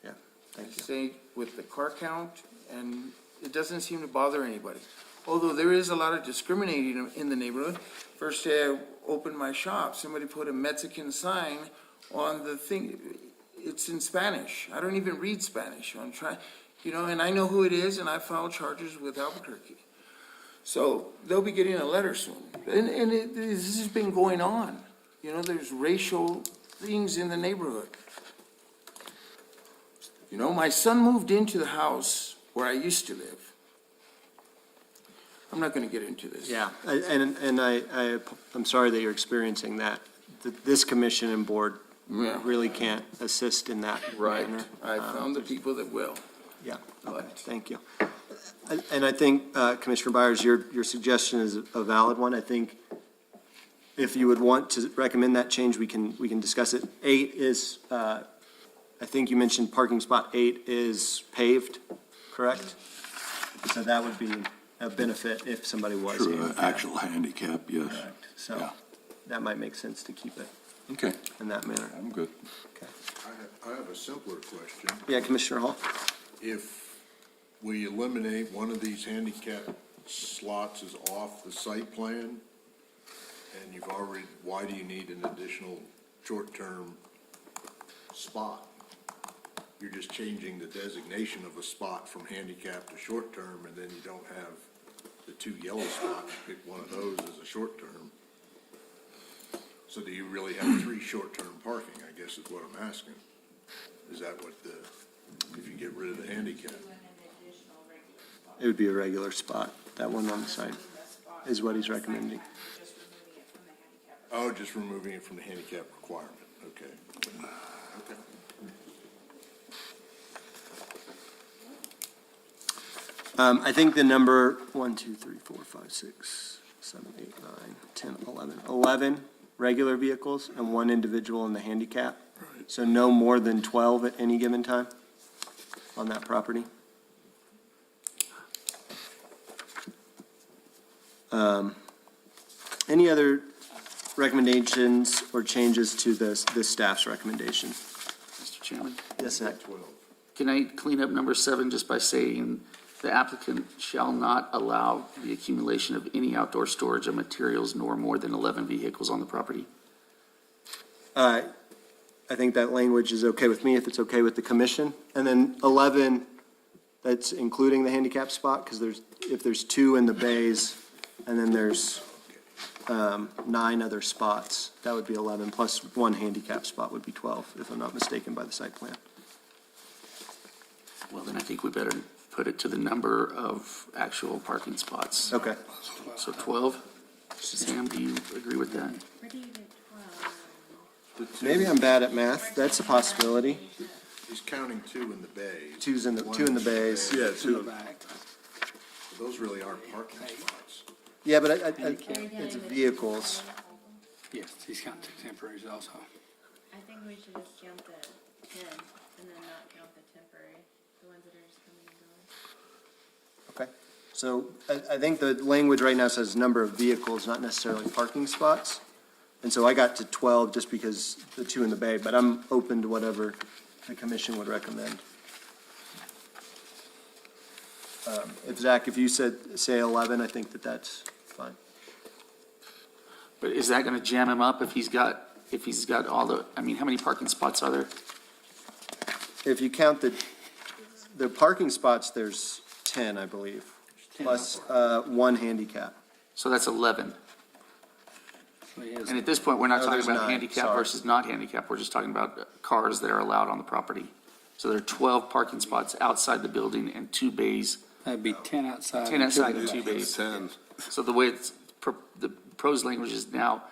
Yeah, I stay with the car count, and it doesn't seem to bother anybody. Although there is a lot of discriminating in the neighborhood. First day I opened my shop, somebody put a Mexican sign on the thing. It's in Spanish. I don't even read Spanish. I'm trying, and I know who it is, and I filed charges with Albuquerque. So they'll be getting a letter soon. And this has been going on. There's racial things in the neighborhood. My son moved into the house where I used to live. I'm not going to get into this. Yeah, I'm sorry that you're experiencing that. This commission and board Yeah. really can't assist in that manner. I found the people that will. Yeah, okay, But- thank you. And I think, Commissioner Byers, your suggestion is a valid one. I think if you would want to recommend that change, we can discuss it. 8 is, I think you mentioned parking spot 8 is paved, correct? So that would be a benefit if somebody was True, handicapped. actual handicap, yes. Correct. So Yeah. that might make sense to keep it Okay, in that manner. I'm good. I have a simpler question. Yeah, Commissioner Hall? If we eliminate one of these handicap slots is off the site plan, and why do you need an additional short-term spot? You're just changing the designation of a spot from handicap to short-term, and then you don't have the 2 yellow spots. Pick one of those as a short-term. So do you really have 3 short-term parking, I guess is what I'm asking. Is that if you get rid of the handicap? It would be a regular spot. That one on the side is what he's recommending. Oh, just removing it from the handicap requirement, okay. Okay. I think the number 1, 2, 3, 4, 5, 6, 7, 8, 9, 10, 11 regular vehicles and 1 individual in the handicap. So no more than 12 at any given time on that property. Any other recommendations or changes to this staff's recommendation? Mr. Chairman, Yes, Zach? can I clean up number 7 just by saying the applicant shall not allow the accumulation of any outdoor storage of materials nor more than 11 vehicles on the property? I think that language is okay with me, if it's okay with the commission. And then 11, that's including the handicap spot, because if there's 2 in the bays, and then there's 9 other spots, that would be 11, plus 1 handicap spot would be 12, if I'm not mistaken by the site plan. Well, then I think we better put it to the number of actual parking spots. Okay. So 12? Sam, do you agree with that? Maybe I'm bad at math, that's a possibility. He's counting 2 in the bays. 2 in the bays. Yeah, In the back. Those really aren't parking spots. Yeah, but it's vehicles. Yes, he's counting temporaries also. I think we should just count the 10 and then not count the temporary, the ones that are just coming and going. Okay. So I think the language right now says number of vehicles, not necessarily parking spots. And so I got to 12 just because the 2 in the bay, but I'm open to whatever the commission would recommend. If you say 11, I think that's fine. But is that going to jam him up if he's got all the, how many parking spots are there? If you count the parking spots, there's 10, I believe, plus 1 handicap. So that's 11. So he has- And at this point, we're not No, talking there's about 9, handicap sorry. versus not handicap. We're just talking about cars that are allowed on the property. So there are 12 parking spots outside the building and 2 bays, That'd be 10 outside. 10 and outside two and 2 inside. bays. 10. So the way the prose language is now,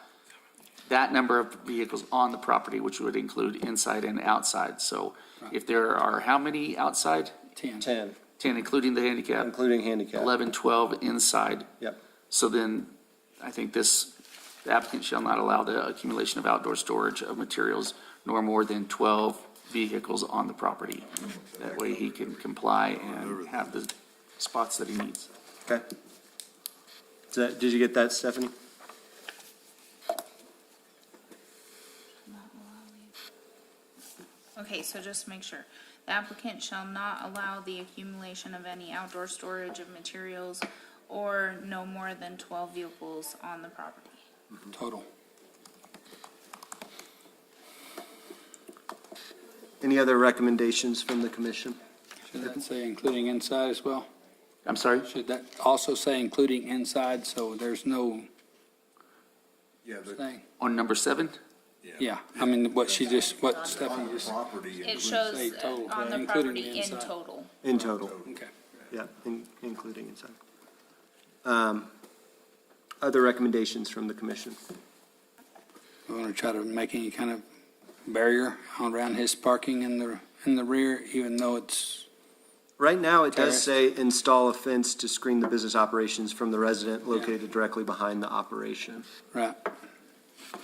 that number of vehicles on the property, which would include inside and outside. So if there are how many outside? 10. 10, 10, including the handicap, including handicap. 11, 12 inside. Yep. So then, I think the applicant shall not allow the accumulation of outdoor storage of materials nor more than 12 vehicles on the property. That way he can comply and have the spots that he needs. Okay. Did you get that, Stephanie? Okay, so just to make sure, the applicant shall not allow the accumulation of any outdoor storage of materials or no more than 12 vehicles on the property. Total. Any other recommendations from the commission? Should that say including inside as well? I'm sorry? Should that also say including inside, so there's no Yeah, the thing? On number 7? Yeah, I mean, what Stephanie just, property. It shows say total, on the including property the in inside. total. In total, okay. yeah, including inside. Other recommendations from the commission? We want to try to make any kind of barrier around his parking in the rear, even though it's, Right now, it does Terrace. say install a fence to screen the business operations from the resident located directly behind the operation. right,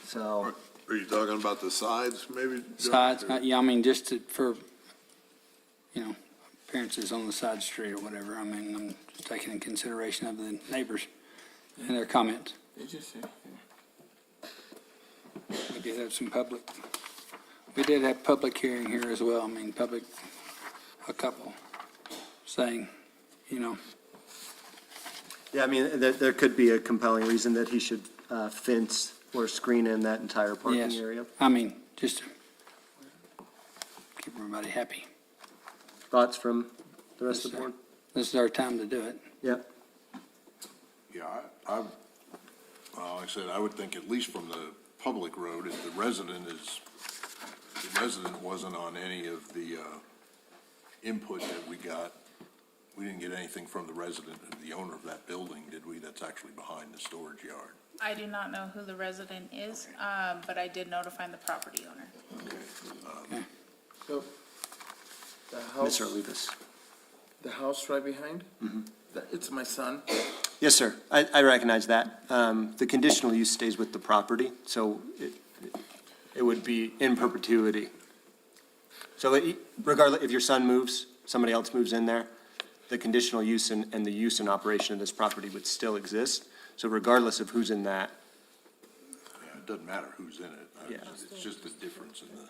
So, Are you talking about the sides, maybe? Joe? sides, yeah, I mean, just for, appearances on the side street or whatever. I mean, I'm just taking in consideration of the neighbors and their comments. They just say, We did have public hearing here as well. I mean, a couple saying, yeah, I mean, there could be a compelling reason that he should fence or screen in that entire parking yes. area. I mean, just to keep everybody happy. Thoughts from the rest of the Yes, sir. board? This is our time to do it. Yeah, Yeah, well, like I said, I would think at least from the public road, if the resident wasn't on any of the input that we got, we didn't get anything from the resident, the owner of that building, did we? That's actually behind the storage yard. I do not know who the resident is, but I did notify the property owner. so, the house, Mr. Olivas. the house right behind? It's my son. Yes, sir. I recognize that. The conditional use stays with the property, so it would be in perpetuity. So regardless, if your son moves, somebody else moves in there, the conditional use and the use and operation of this property would still exist. So regardless of who's in that, Yeah, it doesn't matter who's in it. Yeah. It's just a difference in the.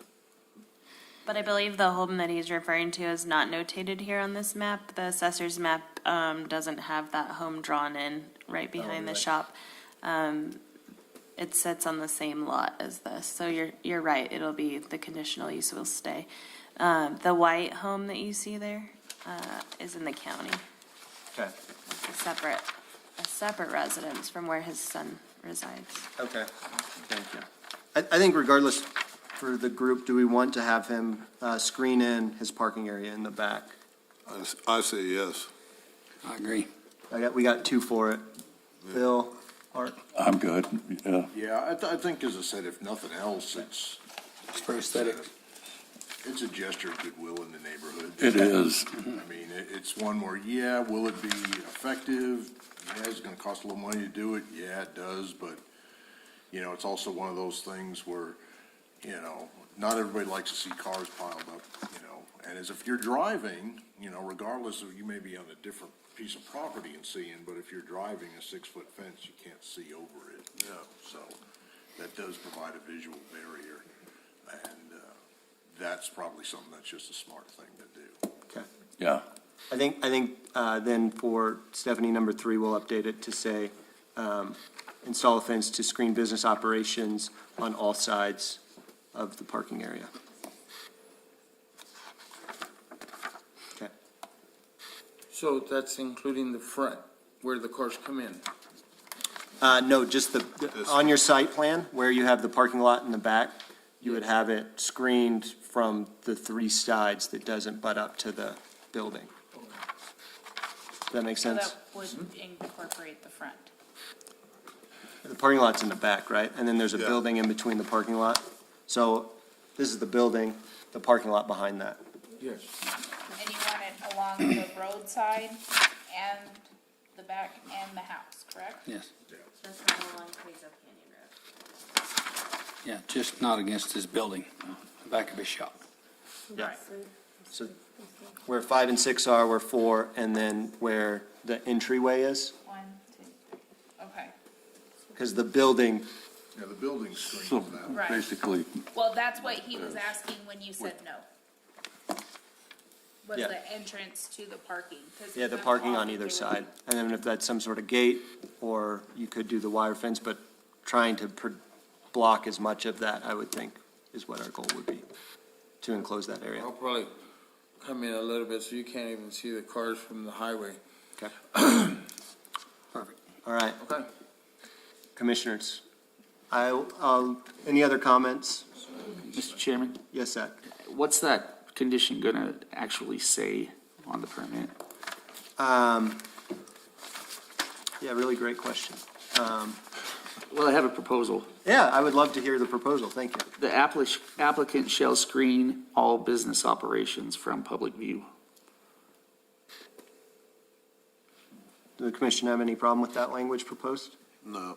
But I believe the home that he's referring to is not notated here on this map. The assessor's map doesn't have that home drawn in right behind the shop. It sits on the same lot as this, so you're right, it'll be, the conditional use will stay. The white home that you see there is in the county, okay, a separate residence from where his son resides. okay, thank you. I think regardless for the group, do we want to have him screen in his parking area in the back? I say yes. I agree. We got 2 for it. Bill, Art? I'm good, yeah. Yeah, I think, as I said, if nothing else, it's. For aesthetics. It's a gesture of goodwill in the neighborhood. It is. I mean, it's one where, yeah, will it be effective? Yeah, it's gonna cost a little money to do it. Yeah, it does, but, it's also one of those things where, not everybody likes to see cars piled up, and as if you're driving, regardless of, you may be on a different piece of property and seeing, but if you're driving a 6-foot fence, you can't see over it. Yeah. So that does provide a visual barrier, and, that's probably something that's just a smart thing to do. Okay. Yeah. I think then for Stephanie, number 3, we'll update it to say, install a fence to screen business operations on all sides of the parking area. Okay. So that's including the front, where the cars come in? No, just on your site plan, where you have the parking lot in the back, you would have it screened from the 3 sides that doesn't butt up to the building. Does that make So sense? that would incorporate the front. The parking lot's in the back, right? And then there's a Yeah. building in between the parking lot. So this is the building, the parking lot behind that. Yes. And you want it along the roadside and the back and the house, correct? Yes. That's not along Quezon Canyon Road. Yeah, just not against his building, the back of his shop. Yeah. So where 5 and 6 are, where 4, and then where the entryway is, 1, 2, okay. because the building, Yeah, the building So screens that. Right. basically, Well, that's what he was asking when you said no. Was Yeah. the entrance to the parking. 'cause yeah, the that's parking all on we either do. side. And then if that's some sort of gate, or you could do the wire fence, but trying to block as much of that, I would think, is what our goal would be, to enclose that area. I'll probably come in a little bit so you can't even see the cars from the highway. Okay. Perfect. All right, Okay. commissioners, any other comments? Mr. Chairman, Yes, Zach? what's that condition gonna actually say on the permit? Yeah, really great question. Well, I have a proposal. Yeah, I would love to hear the proposal, thank you. The applicant shall screen all business operations from public view. Does the commission have any problem with that language proposed? No.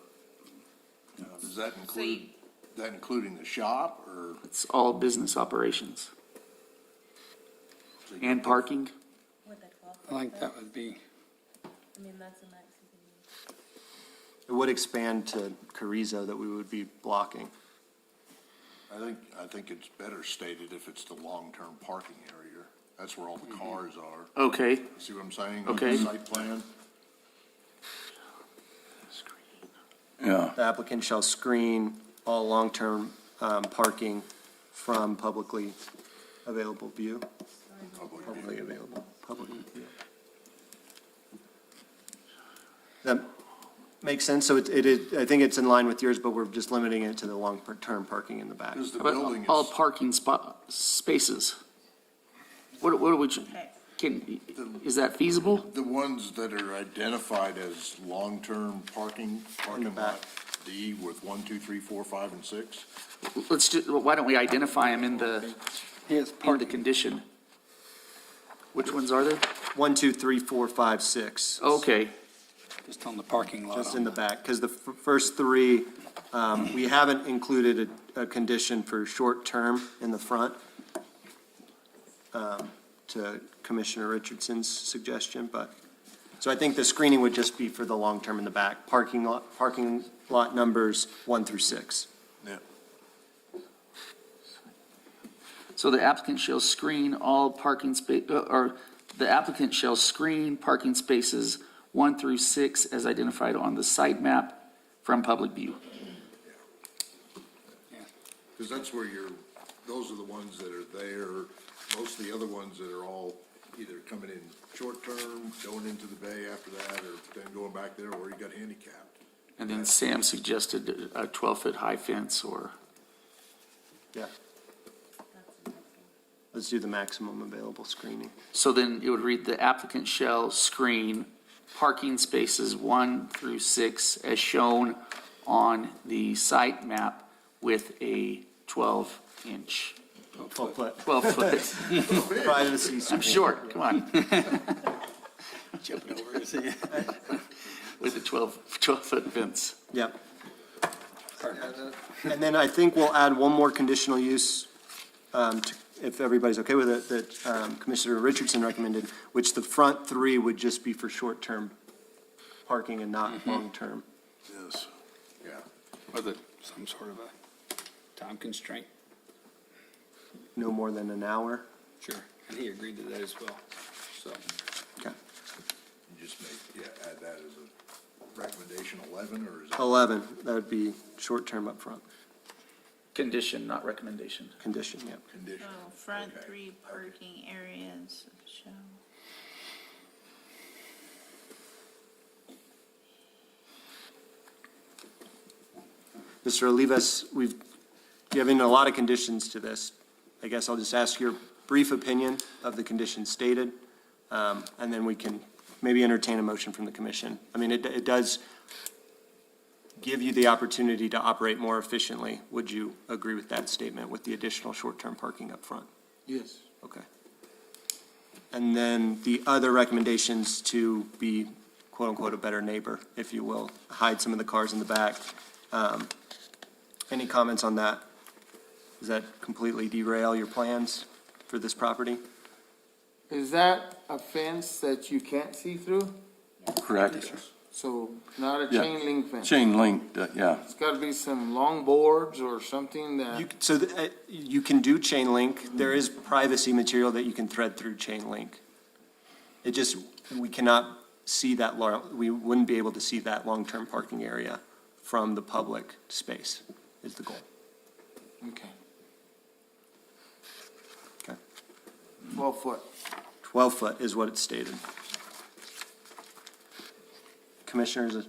Does that So you, include, that including the shop or? It's all business operations. And parking? I think that would be, It would expand to Carrizo that we would be blocking. I think it's better stated if it's the long-term parking area. That's where all the cars are. Okay, See what I'm saying? Okay. On the site plan? yeah, The applicant shall screen all long-term parking from publicly available view. Publicly available, public view. That makes sense, so it is, I think it's in line with yours, but we're just limiting it to the long-term parking in the back. Because the How about building all is, parking spaces? What are we, is that feasible? the ones that are identified as long-term parking back. lot D with 1, 2, 3, 4, 5, and 6. Why don't we identify them in the yes, condition? Which ones are there? 1, 2, 3, 4, 5, 6. Okay, just on the parking lot. Just in the back, because the first 3, we haven't included a condition for short-term in the front, to Commissioner Richardson's suggestion, but, so I think the screening would just be for the long-term in the back, parking lot numbers 1 through 6. Yeah. so the applicant shall screen all parking or the applicant shall screen parking spaces 1 through 6 as identified on the site map from public view. Because that's where those are the ones that are there. Most of the other ones that are all either coming in short-term, going into the bay after that, or then going back there, or you got handicapped. And then Sam suggested a 12-foot high fence or, Yeah. Let's do the maximum available screening. so then it would read, the applicant shall screen parking spaces 1 through 6 as shown on the site map with a 12-inch, 12-foot 12-foot. privacy I'm screen. short, come on, Jumping over, see ya. with a 12-foot fence. Yep. And then I think we'll add one more conditional use, if everybody's okay with it, that Commissioner Richardson recommended, which the front 3 would just be for short-term parking and not long-term. Yes. Yeah. With some sort of a time constraint. No more than an hour. Sure. And he agreed to that as well, so. Okay. You just add that as a recommendation 11, or is that? 11, that would be short-term up front. Condition, not recommendation. Condition, yep. Condition. oh, front Okay. 3 parking areas show. Mr. Olivas, we've given a lot of conditions to this. I guess I'll just ask your brief opinion of the conditions stated, and then we can maybe entertain a motion from the commission. I mean, it does give you the opportunity to operate more efficiently. Would you agree with that statement with the additional short-term parking up front? Yes. Okay. And then the other recommendations to be quote-unquote a better neighbor, if you will, hide some of the cars in the back. Any comments on that? Does that completely derail your plans for this property? Is that a fence that you can't see through? Correct. So not a Yeah. chain link fence? Chain link, yeah. It's gotta be some long boards or something You, that, so you can do chain link. There is privacy material that you can thread through chain link. It just, we cannot see that, we wouldn't be able to see that long-term parking area from the public space is the goal. okay, Okay. 12 foot. 12 foot is what it's stated. Commissioners,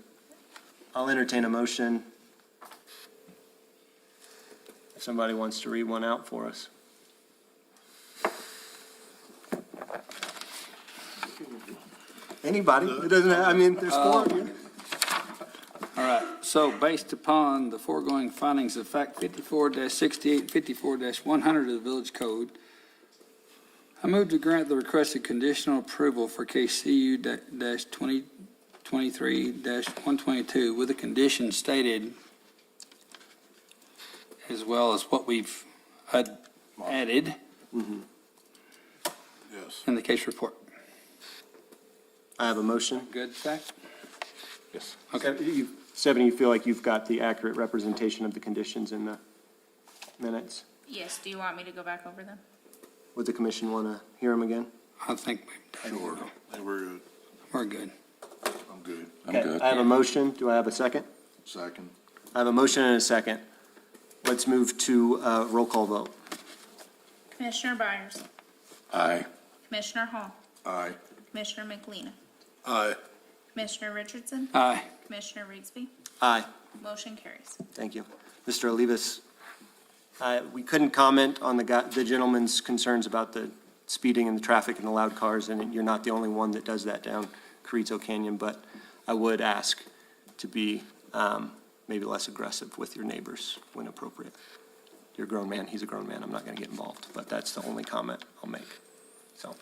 I'll entertain a motion. If somebody wants to read one out for us. Anybody? It doesn't, I mean, there's four of you. All right, so based upon the foregoing findings of fact 54-68, 54-100 of the Village Code, I move to grant the requested conditional approval for KCU-2023-122 with the conditions stated, as well as what we've added Yes. in the case report. I have a motion. Good, Zach? Yes. Okay. Stephanie, you feel like you've got the accurate representation of the conditions in the minutes? Yes, do you want me to go back over them? Would the commission want to hear them again? I think Sure. They were good. we're good. I'm good. I'm Okay, good. I have a motion. Do I have a second? Second. I have a motion and a second. Let's move to roll call vote. Commissioner Byers, Aye. Commissioner Hall, Aye. Commissioner McLean, Aye. Commissioner Richardson, Aye. Commissioner Rigsby. Aye. Motion carries. Thank you. Mr. Olivas, we couldn't comment on the gentleman's concerns about the speeding and the traffic and the loud cars, and you're not the only one that does that down Carrizo Canyon, but I would ask to be maybe less aggressive with your neighbors when appropriate. You're a grown man, he's a grown man, I'm not going to get involved, but that's the only comment I'll make. So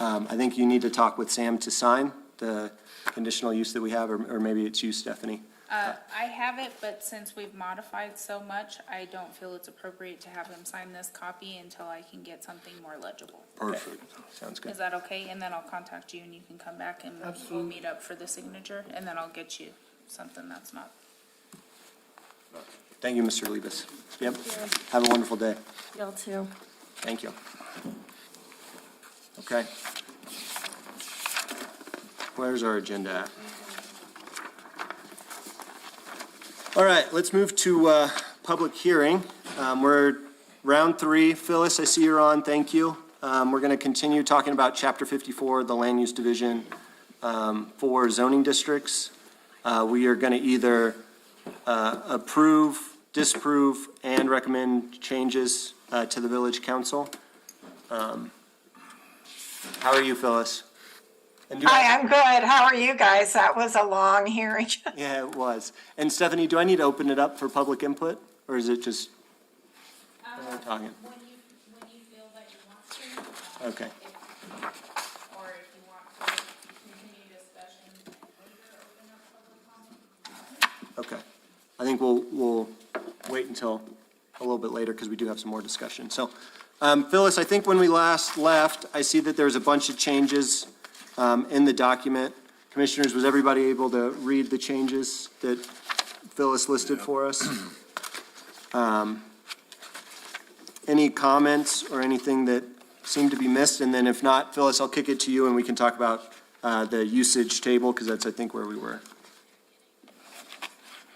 I think you need to talk with Sam to sign the conditional use that we have, or maybe it's you, Stephanie. I have it, but since we've modified so much, I don't feel it's appropriate to have him sign this copy until I can get something more legible. Perfect. Sounds good. Is that okay? And then I'll contact you and you can come back and we'll meet up for the signature, and then I'll get you something that's not. Thank you, Mr. Olivas. Yep. Have a wonderful day. Y'all too. Thank you. Okay. Where's our agenda at? All right, let's move to public hearing. We're round 3. Phyllis, I see you're on. Thank you. We're going to continue talking about Chapter 54, the Land Use Division for zoning districts. We are going to either approve, disapprove, and recommend changes to the village council. How are you, Phyllis? And do Hi, I'm good. How are you guys? That was a long hearing. Yeah, it was. And Stephanie, do I need to open it up for public input, or is it just talking? When you feel that you want to. Okay. Or if you want to continue discussion and later open up public comment. Okay. I think we'll wait until a little bit later because we do have some more discussion. So, Phyllis, I think when we last left, I see that there's a bunch of changes in the document. Commissioners, was everybody able to read the changes that Phyllis listed for us? Any comments or anything that seemed to be missed? And then if not, Phyllis, I'll kick it to you and we can talk about the usage table because that's, I think, where we were.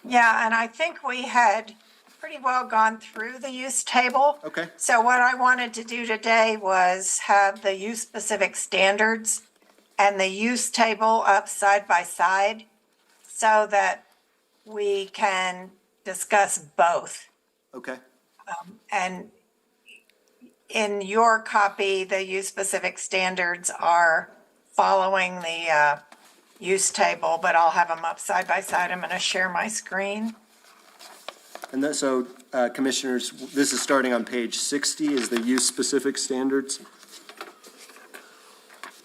Yeah, and I think we had pretty well gone through the use table. Okay. So what I wanted to do today was have the use-specific standards and the use table up side by side so that we can discuss both. Okay. And in your copy, the use-specific standards are following the use table, but I'll have them up side by side. I'm going to share my screen. And then, so, Commissioners, this is starting on page 60 is the use-specific standards.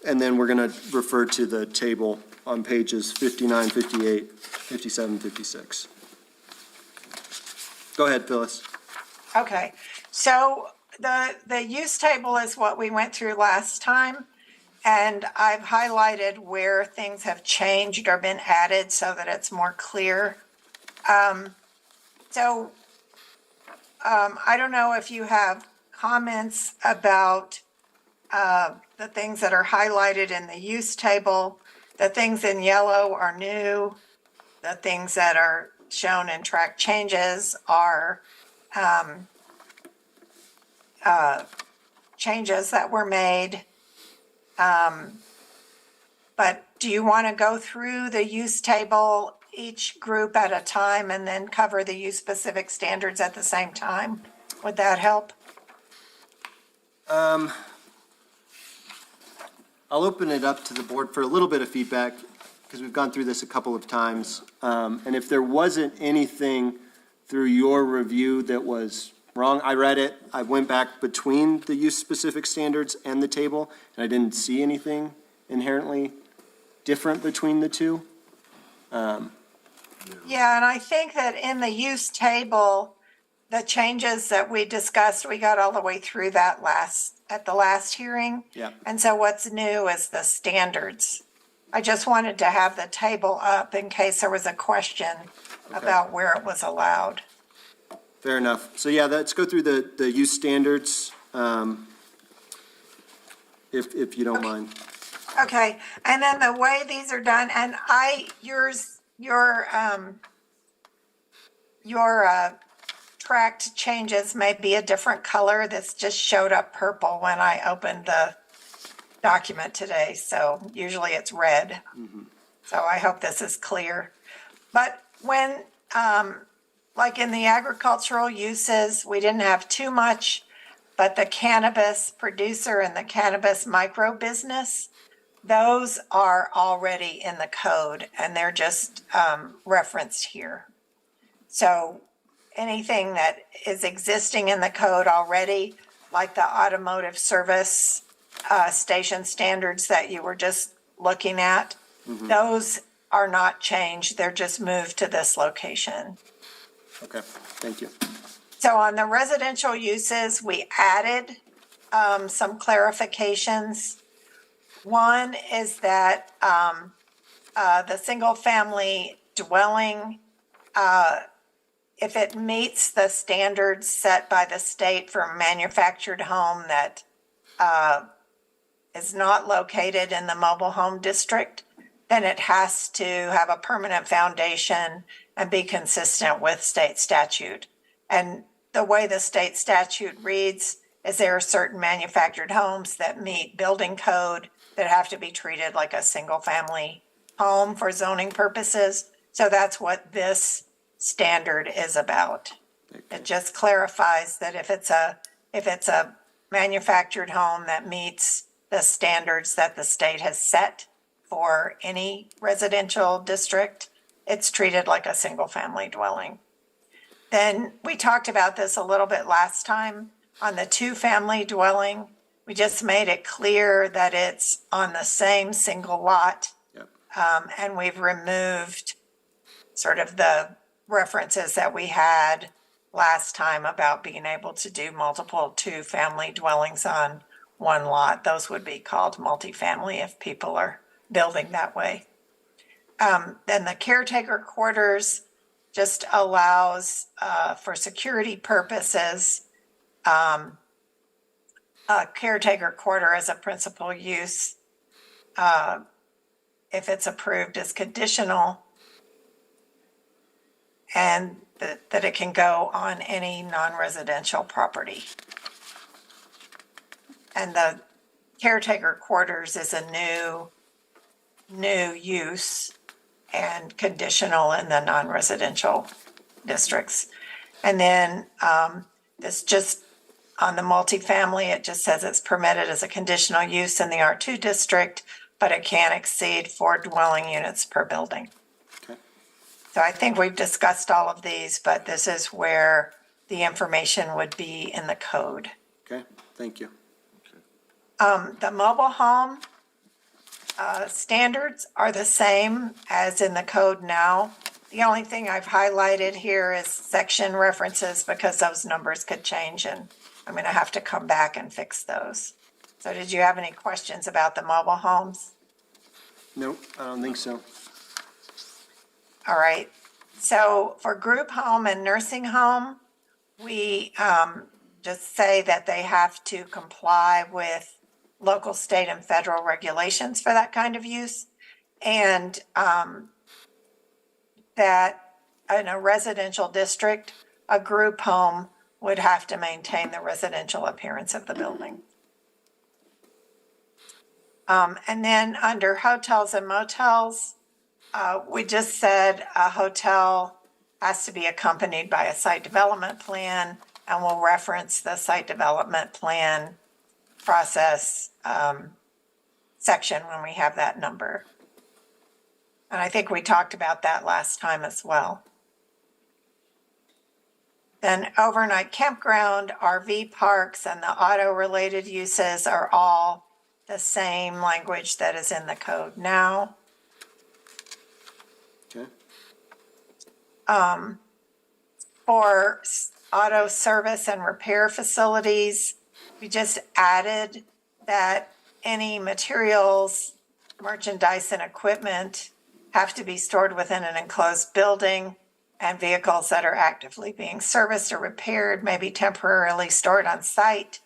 And then we're going to refer to the table on pages 59, 58, 57, 56. Go ahead, Phyllis. Okay, so the use table is what we went through last time. And I've highlighted where things have changed or been added so that it's more clear. I don't know if you have comments about the things that are highlighted in the use table. The things in yellow are new. The things that are shown in track changes are changes that were made. But do you want to go through the use table, each group at a time, and then cover the use-specific standards at the same time? Would that help? I'll open it up to the board for a little bit of feedback, because we've gone through this a couple of times. And if there wasn't anything through your review that was wrong, I read it, I went back between the use-specific standards and the table, and I didn't see anything inherently different between the two. Yeah, and I think that in the use table, the changes that we discussed, we got all the way through that at the last hearing. Yeah. And so what's new is the standards. I just wanted to have the table up in case there was a question about where it was allowed. Fair enough. So yeah, let's go through the use standards, if you don't mind. Okay, and then the way these are done, and your tracked changes may be a different color. This just showed up purple when I opened the document today, so usually it's red. So I hope this is clear. But when, like in the agricultural uses, we didn't have too much, but the cannabis producer and the cannabis micro business, those are already in the code and they're just referenced here. So anything that is existing in the code already, like the automotive service station standards that you were just looking at, those are not changed. They're just moved to this location. Okay, thank you. So on the residential uses, we added some clarifications. One is that the single-family dwelling, if it meets the standards set by the state for a manufactured home that is not located in the mobile home district, then it has to have a permanent foundation and be consistent with state statute. And the way the state statute reads is there are certain manufactured homes that meet building code that have to be treated like a single-family home for zoning purposes. So that's what this standard is about. It just clarifies that if it's a manufactured home that meets the standards that the state has set for any residential district, it's treated like a single-family dwelling. Then we talked about this a little bit last time on the two-family dwelling. We just made it clear that it's on the same single lot. Yep. And we've removed sort of the references that we had last time about being able to do multiple two-family dwellings on one lot. Those would be called multifamily if people are building that way. Then the caretaker quarters just allows, for security purposes, a caretaker quarter as a principal use, if it's approved as conditional, and that it can go on any non-residential property. And the caretaker quarters is a new use and conditional in the non-residential districts. And then this just on the multifamily, it just says it's permitted as a conditional use in the R2 district, but it can't exceed 4 dwelling units per building. Okay. So I think we've discussed all of these, but this is where the information would be in the code. Okay, thank you. The mobile home standards are the same as in the code now. The only thing I've highlighted here is section references because those numbers could change and I'm gonna have to come back and fix those. So did you have any questions about the mobile homes? Nope, I don't think so. All right, so for group home and nursing home, we just say that they have to comply with local, state, and federal regulations for that kind of use. And that in a residential district, a group home would have to maintain the residential appearance of the building. And then under hotels and motels, we just said a hotel has to be accompanied by a site development plan, and we'll reference the site development plan process section when we have that number. And I think we talked about that last time as well. Then overnight campground, RV parks, and the auto-related uses are all the same language that is in the code now. Okay. For auto service and repair facilities, we just added that any materials, merchandise, and equipment have to be stored within an enclosed building, and vehicles that are actively being serviced or repaired may be temporarily stored on site,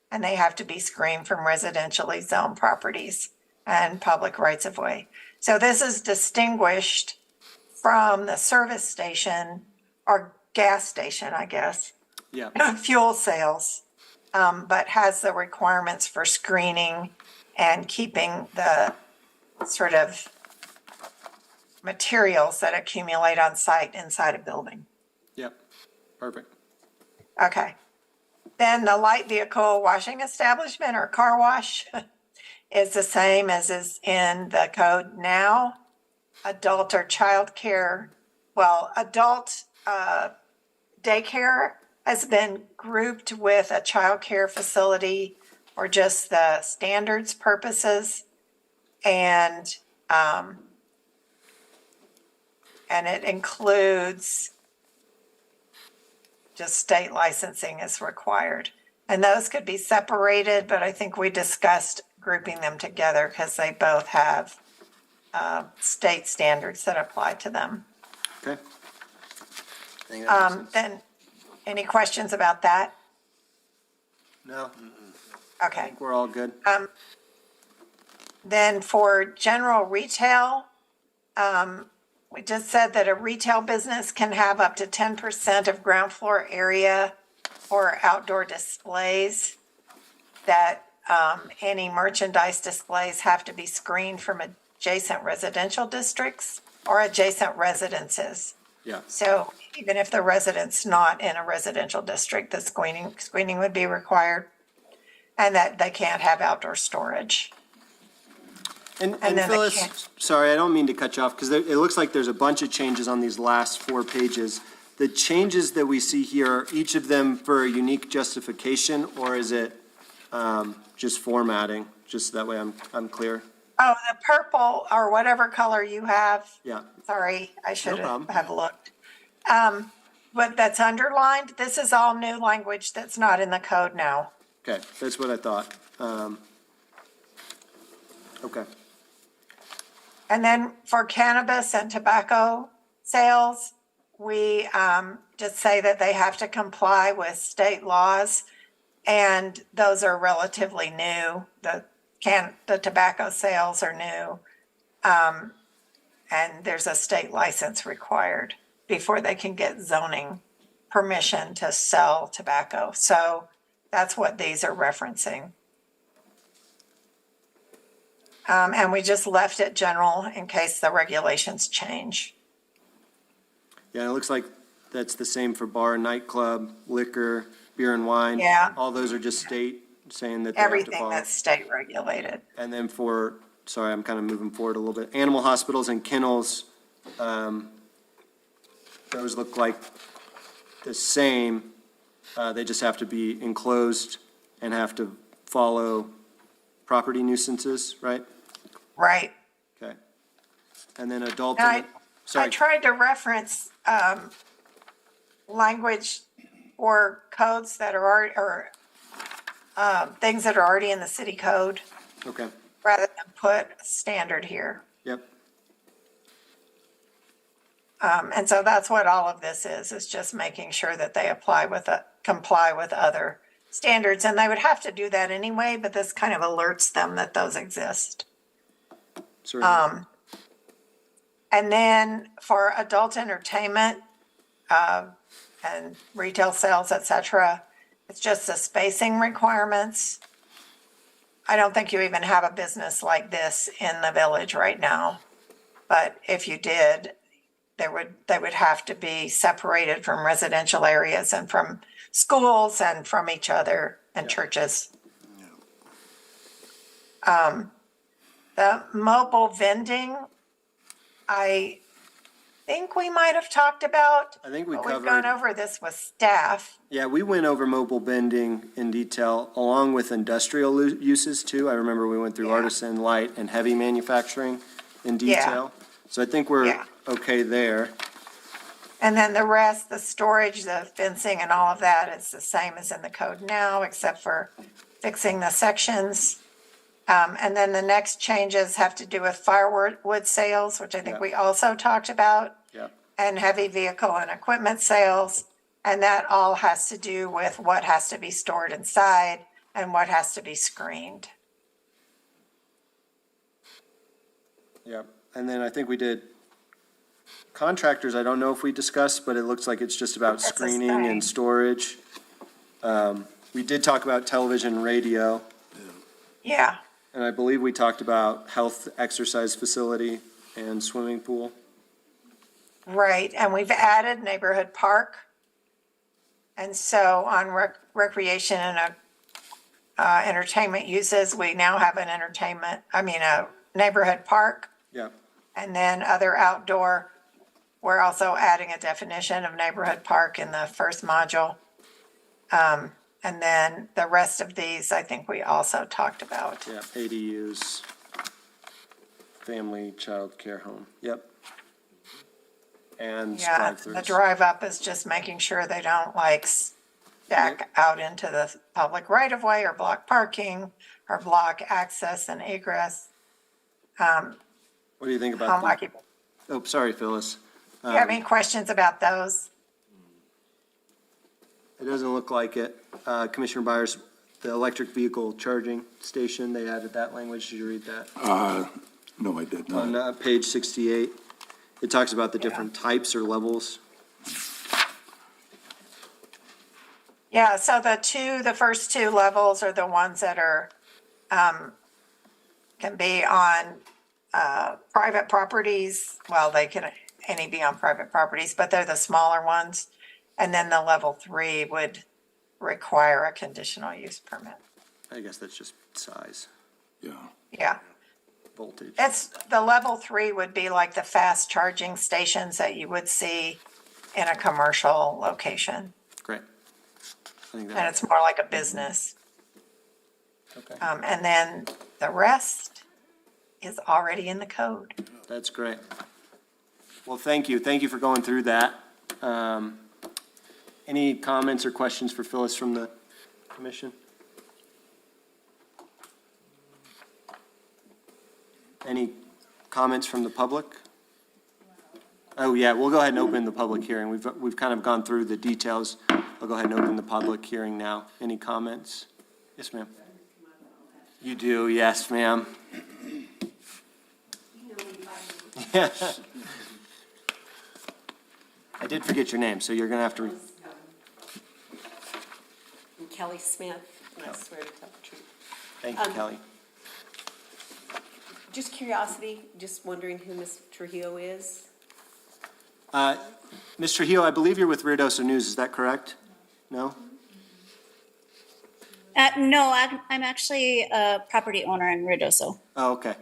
and they have to be screened from residentially zoned properties and public rights of way. So this is distinguished from the service station or gas station, I guess, Yeah, fuel sales, but has the requirements for screening and keeping the sort of materials that accumulate on site inside a building. yep, perfect. Okay. Then the light vehicle washing establishment or car wash is the same as is in the code now. Adult or child care, well, adult daycare has been grouped with a child care facility for just the standards purposes. And it includes just state licensing is required. And those could be separated, but I think we discussed grouping them together because they both have state standards that apply to them. Okay. I think that makes sense. Then, any questions about that? No, I Okay. think we're all good. Then for general retail, we just said that a retail business can have up to 10% of ground floor area for outdoor displays. That any merchandise displays have to be screened from adjacent residential districts or adjacent residences. Yeah, So even if the resident's not in a residential district, the screening would be required. And that they can't have outdoor storage. and then they Phyllis, can't- sorry, I don't mean to cut you off, because it looks like there's a bunch of changes on these last 4 pages. The changes that we see here, are each of them for a unique justification, or is it just formatting? Just that way I'm clear. Oh, the purple or whatever color you have. Yeah, Sorry, I should problem. have looked. But that's underlined. This is all new language that's not in the code now. okay, that's what I thought. Okay, And then for cannabis and tobacco sales, we just say that they have to comply with state laws. And those are relatively new. The tobacco sales are new. And there's a state license required before they can get zoning permission to sell tobacco. So that's what these are referencing. And we just left it general in case the regulations change. yeah, it looks like that's the same for bar, nightclub, liquor, beer and wine. Yeah. All those are just state saying that they have to Everything follow. that's state regulated. And then for sorry, I'm kind of moving forward a little bit. Animal hospitals and kennels, those look like the same. They just have to be enclosed and have to follow property nuisances, right? Right. Okay. And then adult, Now, I sorry, tried to reference, language or codes that are already, or, things that are already in the city code, okay, rather than put a standard here. yep, And so that's what all of this is just making sure that they comply with other standards. And they would have to do that anyway, but this kind of alerts them that those exist. certainly. And then for adult entertainment, and retail sales, et cetera, it's just the spacing requirements. I don't think you even have a business like this in the village right now. But if you did, they would have to be separated from residential areas and from schools and from each other and churches. The mobile vending, I think we might have talked about. I think we but We've covered- gone over this with staff. Yeah, we went over mobile vending in detail, along with industrial uses too. I remember we went through Yeah. artisan, light, and heavy manufacturing in detail. So I think we're Yeah. okay there. And then the rest, the storage, the fencing and all of that, it's the same as in the code now, except for fixing the sections. And then the next changes have to do with firewood sales, which I think Yeah. we also talked about, Yep, and heavy vehicle and equipment sales. And that all has to do with what has to be stored inside and what has to be screened. yep. And then I think we did contractors, I don't know if we discussed, but it looks like it's just about That's the screening same. and storage. We did talk about television and radio, Yeah, and I believe we talked about health exercise facility and swimming pool. right. And we've added neighborhood park. And so on recreation and entertainment uses, we now have a neighborhood park. Yep, And then other outdoor, we're also adding a definition of neighborhood park in the first module. And then the rest of these, I think we also talked about. yep, ADUs, family, child care home, yep. And Yeah, the drive-throughs. drive up is just making sure they don't like stack out into the public right of way or block parking or block access and egress. What do you think Home about the, occupant. oh, sorry, Phyllis. Do you have any questions about those? It doesn't look like it. Commissioner Byers, the electric vehicle charging station, they added that language. Did you read that? No, I did On not. page 68, it talks about the different types or levels. Yeah, so the first two levels are the ones that are, can be on, private properties. Well, they can any be on private properties, but they're the smaller ones. And then the level 3 would require a conditional use permit. I guess that's just size, Yeah. Yeah, voltage. the level 3 would be like the fast charging stations that you would see in a commercial location. Great. I think And that, it's more like a business. okay, And then the rest is already in the code. that's great. Well, thank you. Thank you for going through that. Any comments or questions for Phyllis from the commission? Any comments from the public? Oh, yeah, we'll go ahead and open the public hearing. We've kind of gone through the details. I'll go ahead and open the public hearing now. Any comments? Yes, ma'am. You do, yes, ma'am. Yeah. I did forget your name, so you're gonna have to, I'm Kelly Smith, and I swear to tell the truth. thank you, Kelly. Just curiosity, just wondering who Ms. Trujillo is? Ms. Trujillo, I believe you're with Ruidoso News, is that correct? No? No, I'm actually a property owner in Ruidoso. Oh, okay.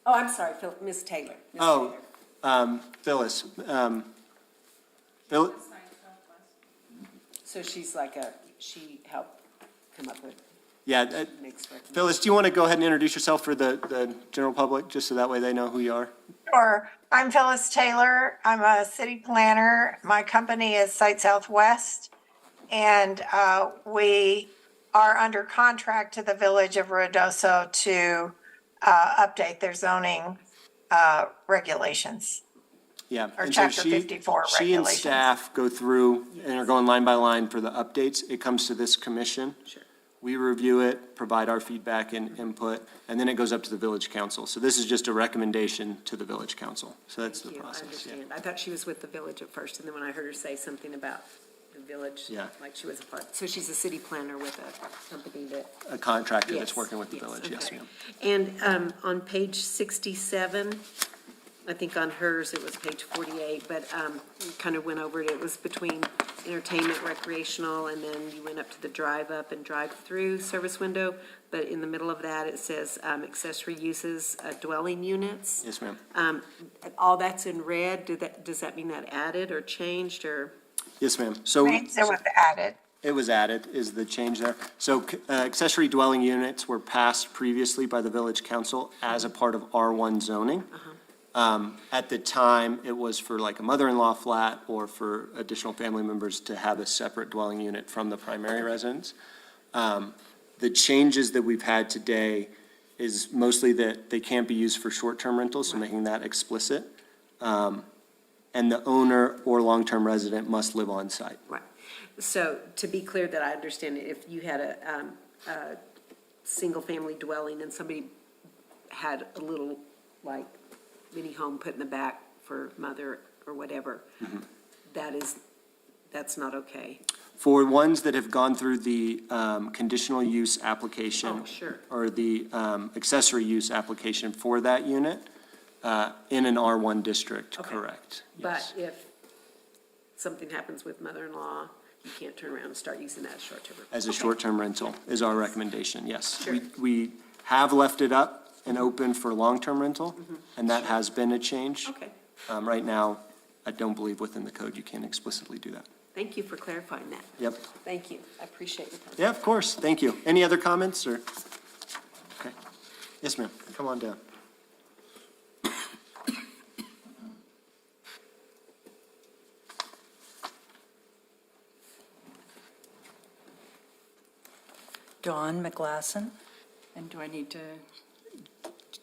Oh, I'm sorry, Miss Taylor. Miss Oh, Taylor. Phyllis, So she's she helped come up with yeah, next recommendation. Phyllis, do you want to go ahead and introduce yourself for the general public, just so that way they know who you are? Sure. I'm Phyllis Taylor. I'm a city planner. My company is Site Southwest. And we are under contract to the Village of Ruidoso to update their zoning regulations. Yeah. Or and so Chapter 54 She and regulations. staff go through and are going line by line for the updates. It comes to this commission. Sure. We review it, provide our feedback and input, and then it goes up to the village council. So this is just a recommendation to the village council. So that's the Thank you, I process, yeah. understand. I thought she was with the village at first, and then when I heard her say something about the village, Yeah. like she was a part, so she's a city planner with a company that. A contractor that's Yes, working with the yes, village, yes, okay. ma'am. And on page 67, I think on hers it was page 48, but we kind of went over it. It was between entertainment, recreational, and then you went up to the drive-up and drive-through service window. But in the middle of that, it says accessory uses, dwelling units. Yes, ma'am. All that's in red. Does that mean that added or changed or? Yes, ma'am. So. It was added. It was added, is the change there. So accessory dwelling units were passed previously by the village council as a part of R1 zoning. At the time, it was for like a mother-in-law flat or for additional family members to have a separate dwelling unit from the primary residence. The changes that we've had today is mostly that they can't be used for short-term rentals, so making that explicit. And the owner or long-term resident must live on site. Right. So to be clear that I understand it, if you had a single-family dwelling and somebody had a little, like, mini home put in the back for mother or whatever, that's not okay. For ones that have gone through the conditional use application. Oh, sure. Or the accessory use application for that unit in an R1 district, Okay. correct? But Yes. if something happens with mother-in-law, you can't turn around and start using that as short-term. As a Okay. short-term rental is our recommendation, yes. Sure. We have left it up and open for long-term rental, and that has been a change. Okay. Right now, I don't believe within the code you can explicitly do that. Thank you for clarifying that. Yep. Thank you. I appreciate your time. Yeah, of course, thank you. Any other comments, or? Okay. Yes, ma'am, come on down. Dawn McGlasson. And do I need to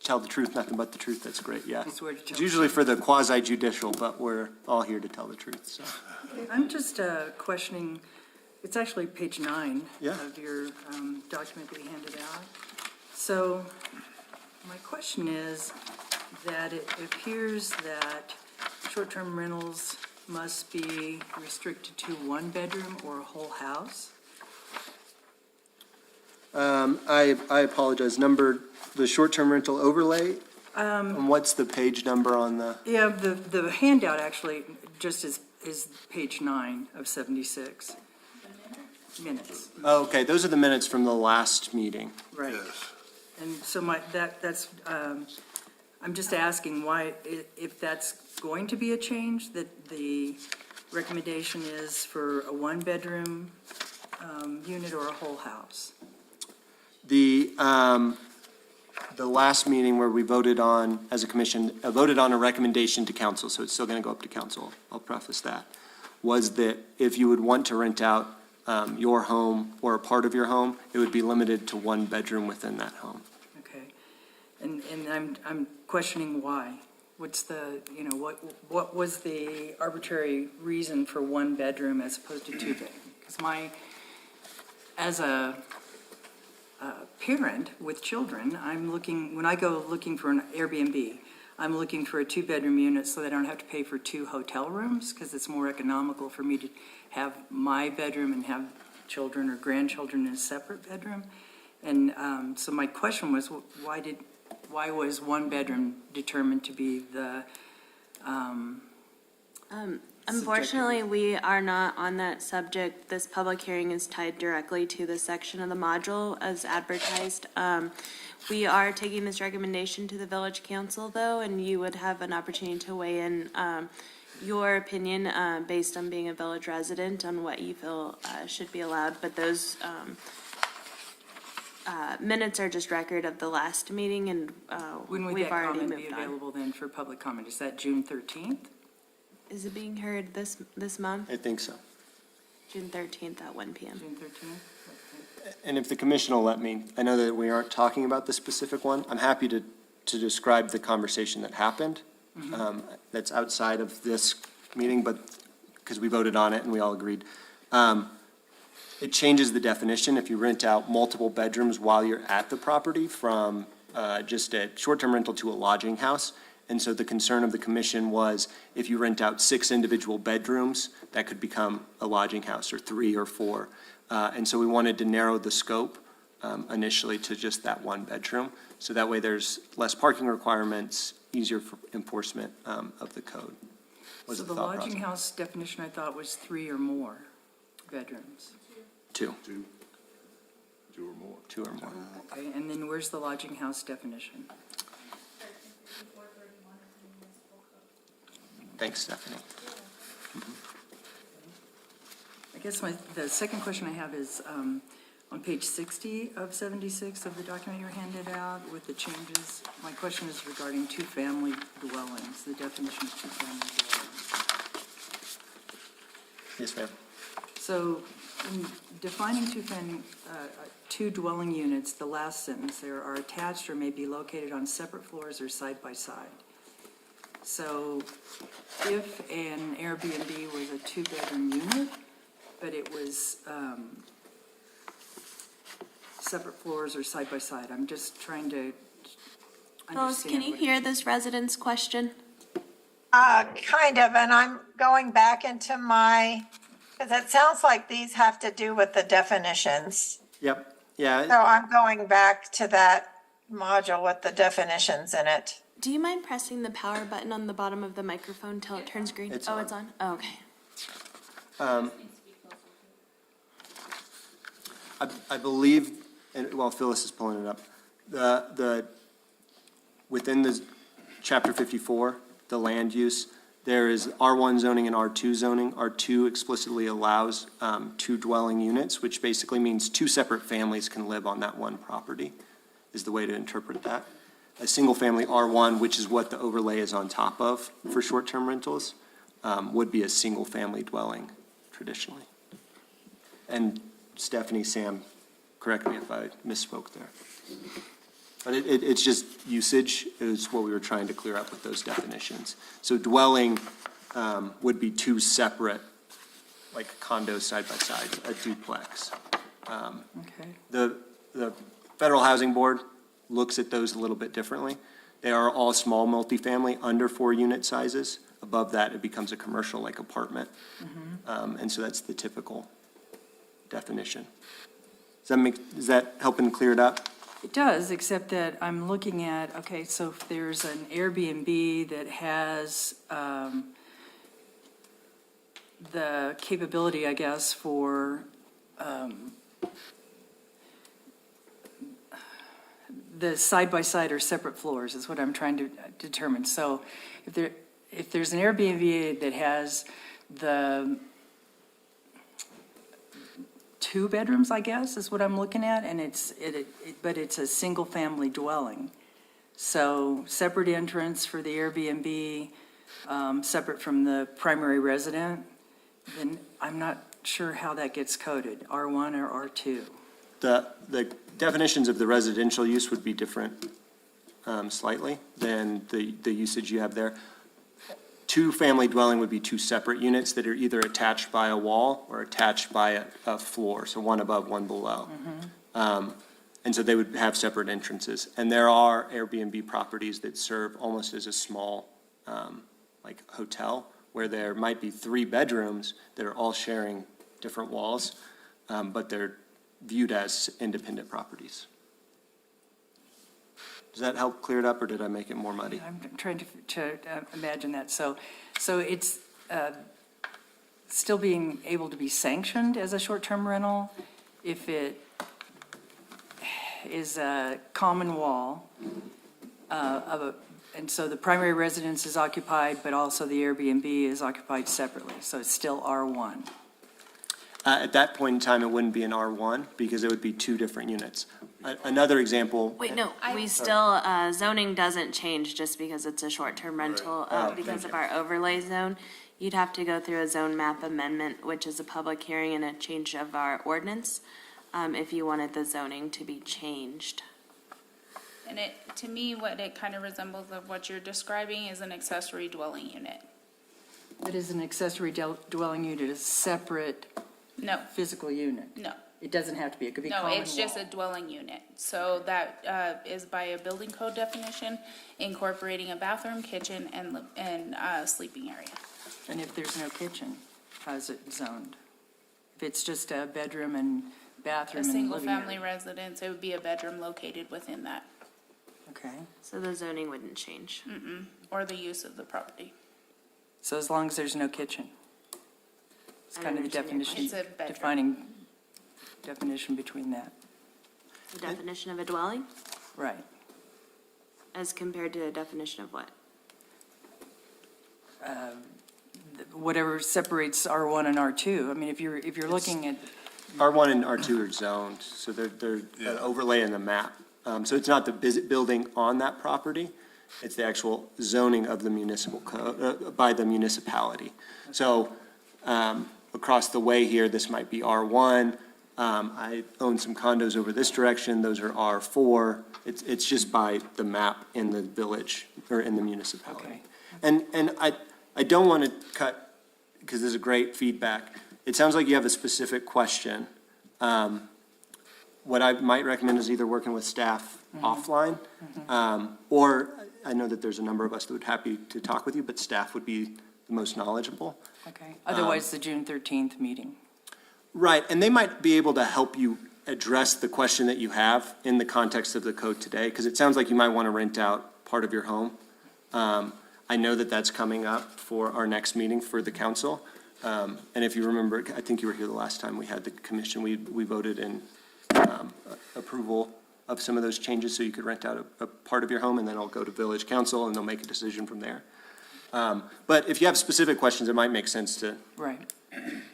Tell the truth, nothing but the truth, that's great, yeah. swear to tell? It's usually for the quasi judicial, but we're all here to tell the truth, so. I'm just questioning, it's actually page 9 Yeah. of your document that we handed out. So my question is that it appears that short-term rentals must be restricted to one bedroom or a whole house. I apologize, the short-term rental overlay, and what's the page number on the? Yeah, the handout actually just is page 9 of 76. Minutes, Oh, okay, those are the minutes from the last meeting. right. Yes. And so that's, I'm just asking why, if that's going to be a change, that the recommendation is for a one-bedroom unit or a whole house? The last meeting where we voted on, as a commission, voted on a recommendation to council, so it's still gonna go up to council, I'll preface that, was that if you would want to rent out your home or a part of your home, it would be limited to one bedroom within that home. Okay. And I'm questioning why. What's the, what was the arbitrary reason for one bedroom as opposed to two bedroom? Because as a parent with children, I'm looking, when I go looking for an Airbnb, I'm looking for a two-bedroom unit so that I don't have to pay for two hotel rooms, because it's more economical for me to have my bedroom and have children or grandchildren in a separate bedroom. And so my question was, why was one bedroom determined to be the Unfortunately, we are not on that subject. This public hearing is tied directly to the section of the module as advertised. We are taking this recommendation to the village council, though, and you would have an opportunity to weigh in your opinion based on being a village resident on what you feel should be allowed. But those minutes are just record of the last meeting, and When would we've that already comment be moved on. available then for public comment? Is that June 13th? Is it being heard this month? I think so. June 13th at 1 p.m. June 13th? And if the commission will let me, I know that we aren't talking about the specific one. I'm happy to describe the conversation that happened. That's outside of this meeting, but, because we voted on it and we all agreed. It changes the definition if you rent out multiple bedrooms while you're at the property from just a short-term rental to a lodging house. And so the concern of the commission was if you rent out 6 individual bedrooms, that could become a lodging house, or 3 or 4. And so we wanted to narrow the scope initially to just that 1 bedroom. So that way there's less parking requirements, easier for enforcement of the code. Was So the the thought lodging process. house definition I thought was 3 or more bedrooms. 2 Two or more. 2 or more. Okay, and then where's the lodging house definition? Thanks, Stephanie. I guess the second question I have is, on page 60 of 76 of the document you handed out with the changes, my question is regarding two-family dwellings, the definition of two-family dwellings. Yes, ma'am. So in defining two dwelling units, the last sentence there, are attached or may be located on separate floors or side by side. So if an Airbnb was a 2-bedroom unit, but it was separate floors or side by side, I'm just trying to Phyllis, understand. can you what- hear this resident's question? Kind of, and I'm going back into because it sounds like these have to do with the definitions. Yep, yeah. So I'm going back to that module with the definitions in it. Do you mind pressing the power button on the bottom of the microphone till it turns green? It's Oh, on. it's on? Oh, okay. I believe, and while Phyllis is pulling it up, within the chapter 54, the land use, there is R1 zoning and R2 zoning. R2 explicitly allows 2 dwelling units, which basically means 2 separate families can live on that one property, is the way to interpret that. A single-family R1, which is what the overlay is on top of for short-term rentals, would be a single-family dwelling traditionally. And Stephanie, Sam, correct me if I misspoke there. But it's just usage is what we were trying to clear up with those definitions. So dwelling would be 2 separate, like condos side by side, a duplex. Okay. The Federal Housing Board looks at those a little bit differently. They are all small multifamily, under 4 unit sizes. Above that, it becomes a commercial like apartment. And so that's the typical definition. Does that help and clear it up? It does, except that I'm looking at, okay, so if there's an Airbnb that has the capability, I guess, for the side-by-side or separate floors is what I'm trying to determine. So if there's an Airbnb that has the 2 bedrooms, I guess, is what I'm looking at, and but it's a single-family dwelling. So separate entrance for the Airbnb, separate from the primary resident, then I'm not sure how that gets coded, R1 or R2. The definitions of the residential use would be different slightly than the usage you have there. 2-family dwelling would be 2 separate units that are either attached by a wall or attached by a floor, so one above, one below. And so they would have separate entrances. And there are Airbnb properties that serve almost as a small, like hotel, where there might be 3 bedrooms that are all sharing different walls, but they're viewed as independent properties. Does that help clear it up, or did I make it more muddy? I'm trying to imagine that. So it's still being able to be sanctioned as a short-term rental if it is a common wall and so the primary residence is occupied, but also the Airbnb is occupied separately, so it's still R1. At that point in time, it wouldn't be an R1 because it would be two different units. Another example. Wait, no, we still, zoning doesn't change just because it's a short-term rental, because of our overlay zone. You'd have to go through a zone map amendment, which is a public hearing and a change of our ordinance, if you wanted the zoning to be changed. And it, to me, what it kind of resembles of what you're describing is an accessory dwelling unit. That is an accessory dwelling unit, a separate No, physical unit. no. It doesn't have to be, it could be common No, wall. it's just a dwelling unit. So that is by a building code definition, incorporating a bathroom, kitchen, and sleeping area. And if there's no kitchen, how's it zoned? If it's just a bedroom and A bathroom and living single-family area? residence, it would be a bedroom located within that, Okay, So the zoning wouldn't change. or the use of the property. so as long as there's no kitchen? It's I kind of the understand your definition, It's a bedroom. defining definition between that, The definition of a dwelling right. as compared to the definition of what? Whatever separates R1 and R2. I mean, if you're looking at, R1 and R2 are zoned, so they're an overlay in the map. So it's not the building on that property, it's the actual zoning of the municipal code, by the municipality. So, across the way here, this might be R1. I own some condos over this direction, those are R4. It's just by the map in the village, or in the municipality. Okay. And I don't want to cut, because this is great feedback. It sounds like you have a specific question. What I might recommend is either working with staff offline, or I know that there's a number of us that would happy to talk with you, but staff would be the most knowledgeable. okay, otherwise the June 13th meeting. Right, and they might be able to help you address the question that you have in the context of the code today, because it sounds like you might want to rent out part of your home. I know that that's coming up for our next meeting for the council. And if you remember, I think you were here the last time we had the commission, we voted in approval of some of those changes, so you could rent out a part of your home, and then I'll go to village council, and they'll make a decision from there. But if you have specific questions, it might make sense to Right.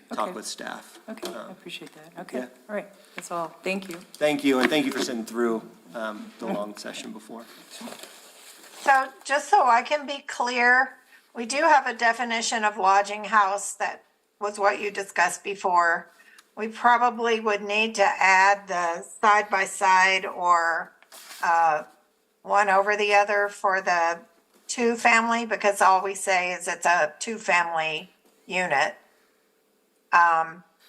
talk Okay. with staff. Okay, I appreciate that. Okay, yeah. all right, that's all. Thank you. Thank you, and thank you for sitting through the long session before. So just so I can be clear, we do have a definition of lodging house that was what you discussed before. We probably would need to add the side-by-side or one over the other for the two-family, because all we say is it's a two-family unit.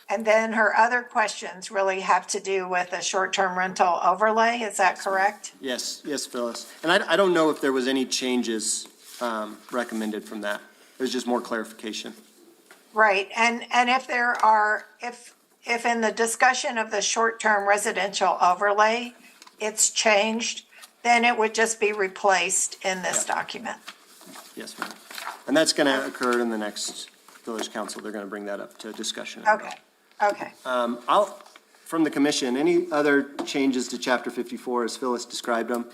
And then her other questions really have to do with a short-term rental overlay, is that correct? Yes, yes, Phyllis. And I don't know if there was any changes recommended from that. It was just more clarification. Right, and if there are, if in the discussion of the short-term residential overlay, it's changed, then it would just be replaced in this document. Yes, ma'am. And that's going to occur in the next village council. They're going to bring that up to discussion. Okay. From the commission, any other changes to chapter 54 as Phyllis described them?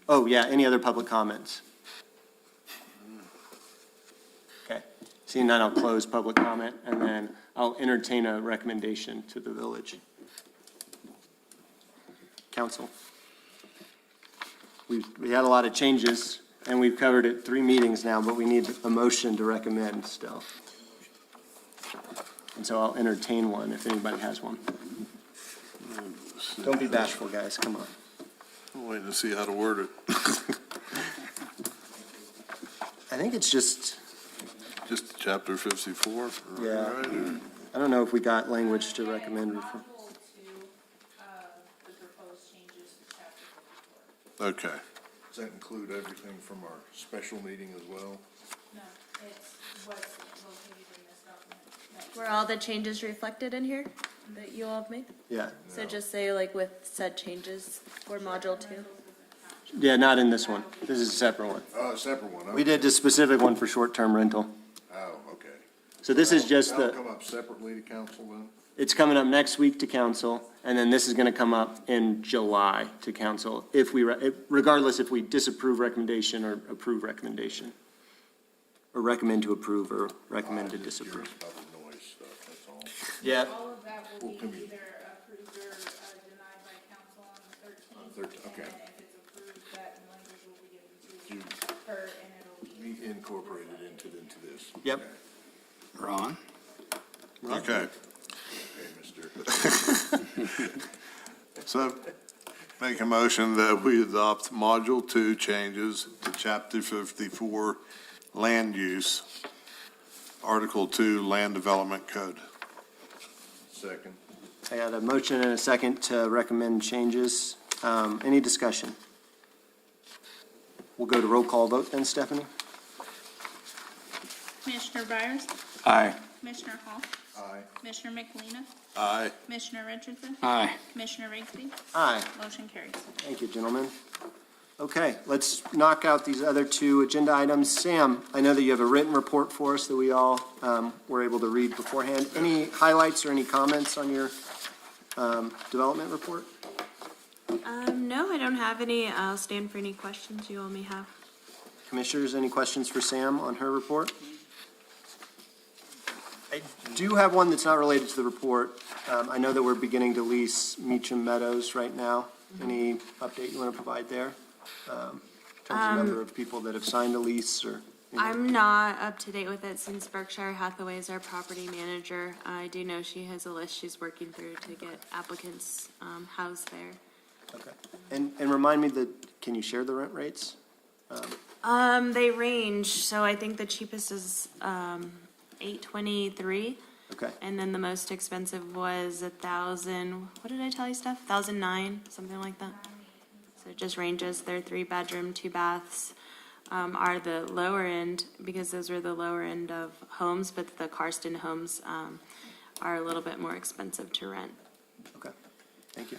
Oh, yeah, any other public comments? Okay, seeing none, I'll close public comment, and then I'll entertain a recommendation to the village council. We had a lot of changes, and we've covered it 3 meetings now, but we need a motion to recommend still. And so I'll entertain one if anybody has one. Don't be bashful, guys, come on. I'm waiting to see how to word it. I think it's just, Just chapter 54? Yeah. Right, or- I don't know if we got language to recommend. Okay. Does that include everything from our special meeting as well? No, it's what's located in this document. Were all the changes reflected in here that you all have made? Yeah, So just say like with said changes for module 2? yeah, not in this one. This is a separate one. Oh, a separate one, We okay. did a specific one for short-term rental. Oh, So this is just That'll the, come up separately to council then? it's coming up next week to council, and then this is gonna come up in July to council if we, regardless if we disapprove recommendation or approve recommendation. Or recommend to approve or recommend to disapprove. About the noise stuff, that's all. Yeah, All of that will be either approved or denied by council on the 13th. Okay. And then if it's approved, that language will be given to her, and it'll be. Be incorporated into this. yep. Ron? Okay. Okay, mister. So make a motion that we adopt Module 2 changes to Chapter 54 Land Use, Article 2 Land Development Code. Second. I got a motion and a second to recommend changes. Any discussion? We'll go to roll call vote then, Stephanie? Commissioner Byers? Aye. Commissioner Hall? Aye. Commissioner McElina? Aye. Commissioner Richardson? Aye. Commissioner Rigsby? Aye. Motion carries. Thank you, gentlemen. Okay, let's knock out these other two agenda items. Sam, I know that you have a written report for us that we all were able to read beforehand. Any highlights or any comments on your development report? No, I don't have any. I'll stand for any questions you all may have. Commissioners, any questions for Sam on her report? I do have one that's not related to the report. I know that we're beginning to lease Meacham Meadows right now. Any update you want to provide there? In terms of number of people that have signed a lease or? I'm not up to date with it since Berkshire Hathaway is our property manager. I do know she has a list she's working through to get applicants housed there. Okay. And remind me can you share the rent rates? They range, so I think the cheapest is $823, Okay, and then the most expensive was $1,000. What did I tell you, Steph? $1,009, something like that. So it just ranges. They're 3-bedroom, 2 baths. Are the lower end, because those are the lower end of homes, but the Karsten homes are a little bit more expensive to rent. okay. Thank you.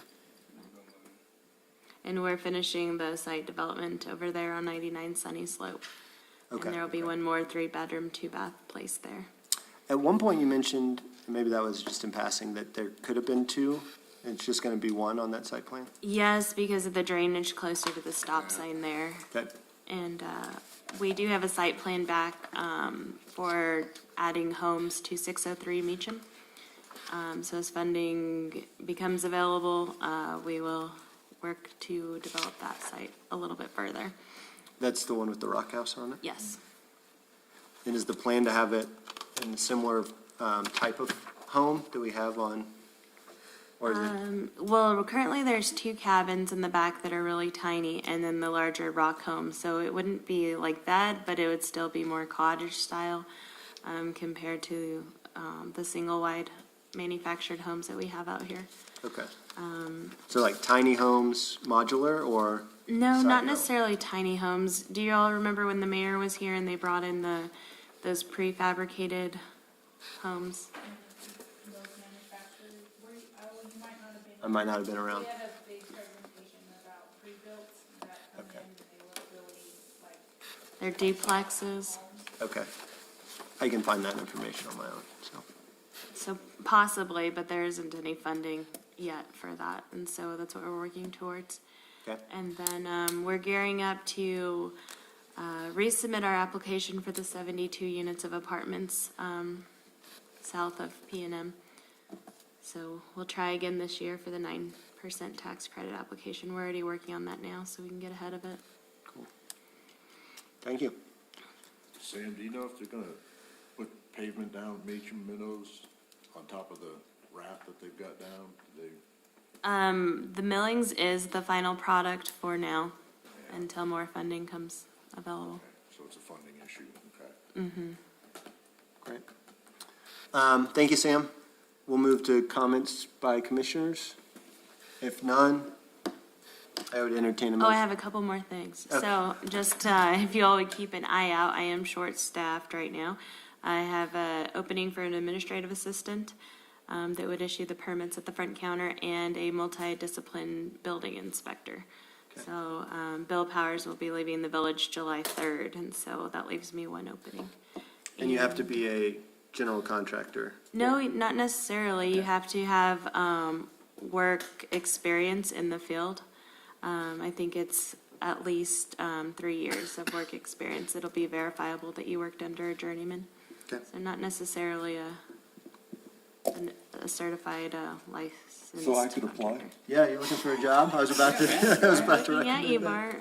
And we're finishing the site development over there on 99 Sunny Slope. Okay. And there'll be one more 3-bedroom, 2-bath place there. At one point you mentioned, and maybe that was just in passing, that there could have been 2. And it's just going to be 1 on that site plan? Yes, because of the drainage closer to the stop sign there. Okay. And we do have a site plan back for adding homes to 603 Meacham. So as funding becomes available, we will work to develop that site a little bit further. That's the one with the rock house on it? Yes. And is the plan to have it in a similar type of home that we have on, or is it? Well, currently there's 2 cabins in the back that are really tiny, and then the larger rock home. So it wouldn't be like that, but it would still be more cottage style compared to the single wide manufactured homes that we have out here. Okay. So like tiny homes, modular, or? No, side not home? necessarily tiny homes. Do you all remember when the mayor was here and they brought in those prefabricated homes? Those manufacturers, you might not have been. I might not have been around. We had a big presentation about pre-builts that come Okay. in, and they look really like. They're duplexes. Okay. I can find that information on my own, so. So possibly, but there isn't any funding yet for that. And so that's what we're working towards. Okay. And then we're gearing up to resubmit our application for the 72 units of apartments south of P&M. So we'll try again this year for the 9% tax credit application. We're already working on that now, so we can get ahead of it. Thank you. Sam, do you know if they're gonna put pavement down at Meacham Meadows on top of the raft that they've got down? The millings is the final product for now until more funding comes available. So it's a funding issue, okay. Great. Thank you, Sam. We'll move to comments by commissioners. If none, I would entertain a Oh, motion. I have a couple more things. Okay. So just if you all would keep an eye out, I am short-staffed right now. I have an opening for an administrative assistant that would issue the permits at the front counter and a multidiscipline building inspector. So Bill Powers will be leaving the village July 3rd, and so that leaves me one opening. And you have to be a general contractor? No, not necessarily. You have to have work experience in the field. I think it's at least 3 years of work experience. It'll be verifiable that you worked under a journeyman. Okay. So not necessarily a certified licensed So I could apply? contractor. Yeah, you're looking for a job? I was about to Looking at you, recommend that. Bart.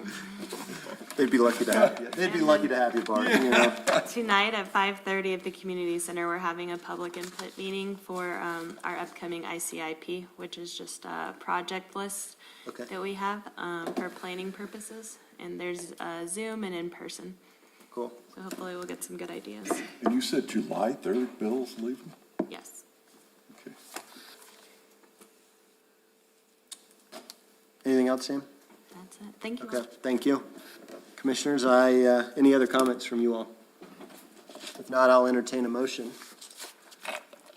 They'd be lucky to have you. They'd be lucky to have you, Bart, you know? Tonight at 5:30 at the community center, we're having a public input meeting for our upcoming ICIP, which is just a project list Okay. that we have for planning purposes. And there's Zoom and in person. Cool. So hopefully we'll get some good ideas. And you said July 3rd, Bill's leaving? Yes. Okay. Anything else, Sam? That's it. Thank you. Okay, thank you. Commissioners, any other comments from you all? If not, I'll entertain a motion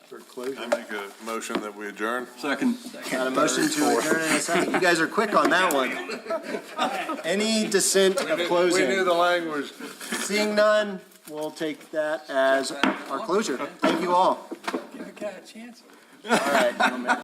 for closure. I make a motion that we adjourn. Second. Got a motion to adjourn in a second. You guys are quick on that one. Any dissent of We knew closing? the language. Seeing none, we'll take that as our closure. Thank you all. Give a cat a chance. All right.